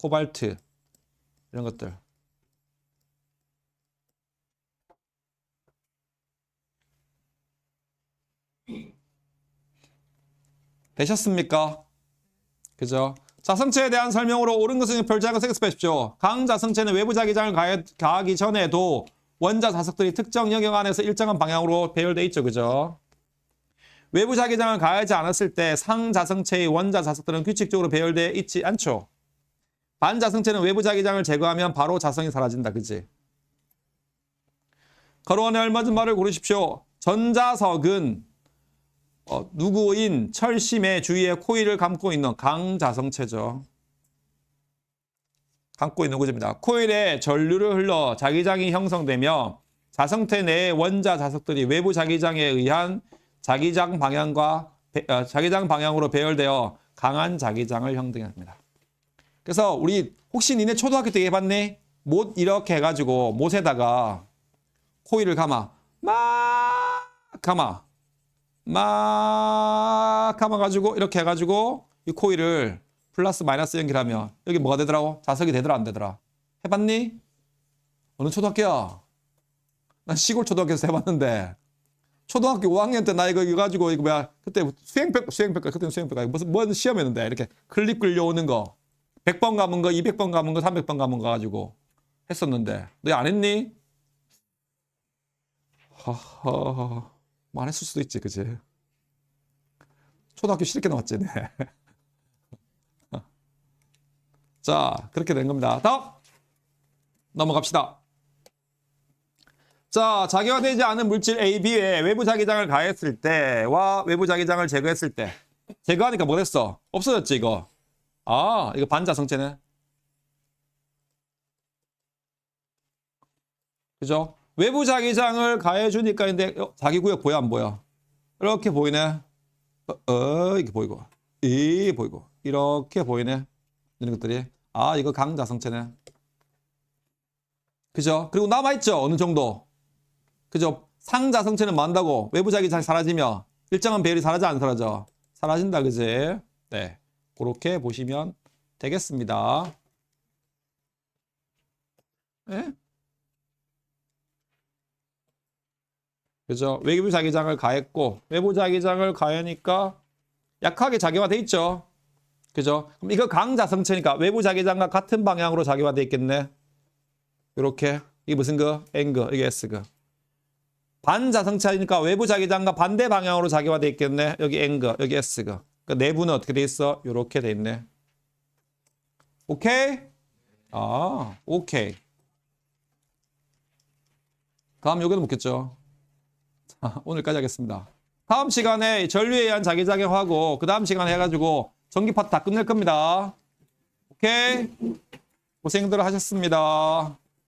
코발트 이런 것들. 되셨습니까? 그죠? 자성체에 대한 설명으로 옳은 것은 별자가 생각해보십시오. 강자성체는 외부 자기장을 가하기 전에도 원자 자석들이 특정 영역 안에서 일정한 방향으로 배열되어 있죠. 그죠? 외부 자기장을 가하지 않았을 때 상자성체의 원자 자석들은 규칙적으로 배열되어 있지 않죠. 반자성체는 외부 자기장을 제거하면 바로 자성이 사라진다. 그지? 거론에 알맞은 말을 고르십시오. 전자석은 누구인 철심의 주위에 코일을 감고 있는 강자성체죠. 감고 있는 구조입니다. 코일에 전류를 흘러 자기장이 형성되며 자성체 내의 원자 자석들이 외부 자기장에 의한 자기장 방향으로 배열되어 강한 자기장을 형성합니다. 그래서 우리 혹시 니네 초등학교 때 해봤니? 못 이렇게 해가지고 못에다가 코일을 감아 막 감아가지고 이렇게 해가지고 이 코일을 플러스 마이너스 연결하면 여기 뭐가 되더라고? 자석이 되더라 안 되더라? 해봤니? 어느 초등학교야? 난 시골 초등학교에서 해봤는데 초등학교 5학년 때 나 이거 가지고 이거 뭐야 그때 그때는 수행평가 무슨 시험이었는데 이렇게 클립 끌려오는 거 100번 감은 거 200번 감은 거 300번 감은 거 가지고 했었는데 너 안 했니? 하하 뭐 안 했을 수도 있지, 그치? 초등학교 쉽게 나왔지, 네. 자, 그렇게 된 겁니다. 다음! 넘어갑시다. 자, 자기화되지 않은 물질 A, B에 외부 자기장을 가했을 때와 외부 자기장을 제거했을 때. 제거하니까 뭐 됐어? 없어졌지, 이거. 아, 이거 반자성체네. 그죠? 외부 자기장을 가해주니까 근데 자기구역 보여 안 보여? 이렇게 보이네. 이렇게 보이고 이 보이고 이렇게 보이네. 이런 것들이 이거 강자성체네. 그죠? 그리고 남아있죠 어느 정도. 그죠? 상자성체는 만다고 외부 자기장이 사라지면 일정한 배열이 사라져 안 사라져? 사라진다 그지? 네, 그렇게 보시면 되겠습니다. 네? 그죠? 외부 자기장을 가했고 외부 자기장을 가하니까 약하게 자기화돼 있죠. 그죠? 그럼 이거 강자성체니까 외부 자기장과 같은 방향으로 자기화돼 있겠네. 이렇게 이게 무슨 거? N거 이게 S거. 반자성체니까 외부 자기장과 반대 방향으로 자기화돼 있겠네. 여기 N거 여기 S거. 그러니까 내부는 어떻게 돼 있어? 이렇게 돼 있네. 오케이? 오케이. 다음 요게도 묻겠죠. 자, 오늘까지 하겠습니다. 다음 시간에 전류에 의한 자기작용하고 그 다음 시간에 해가지고 전기 파트 다 끝낼 겁니다. 오케이? 고생들 하셨습니다.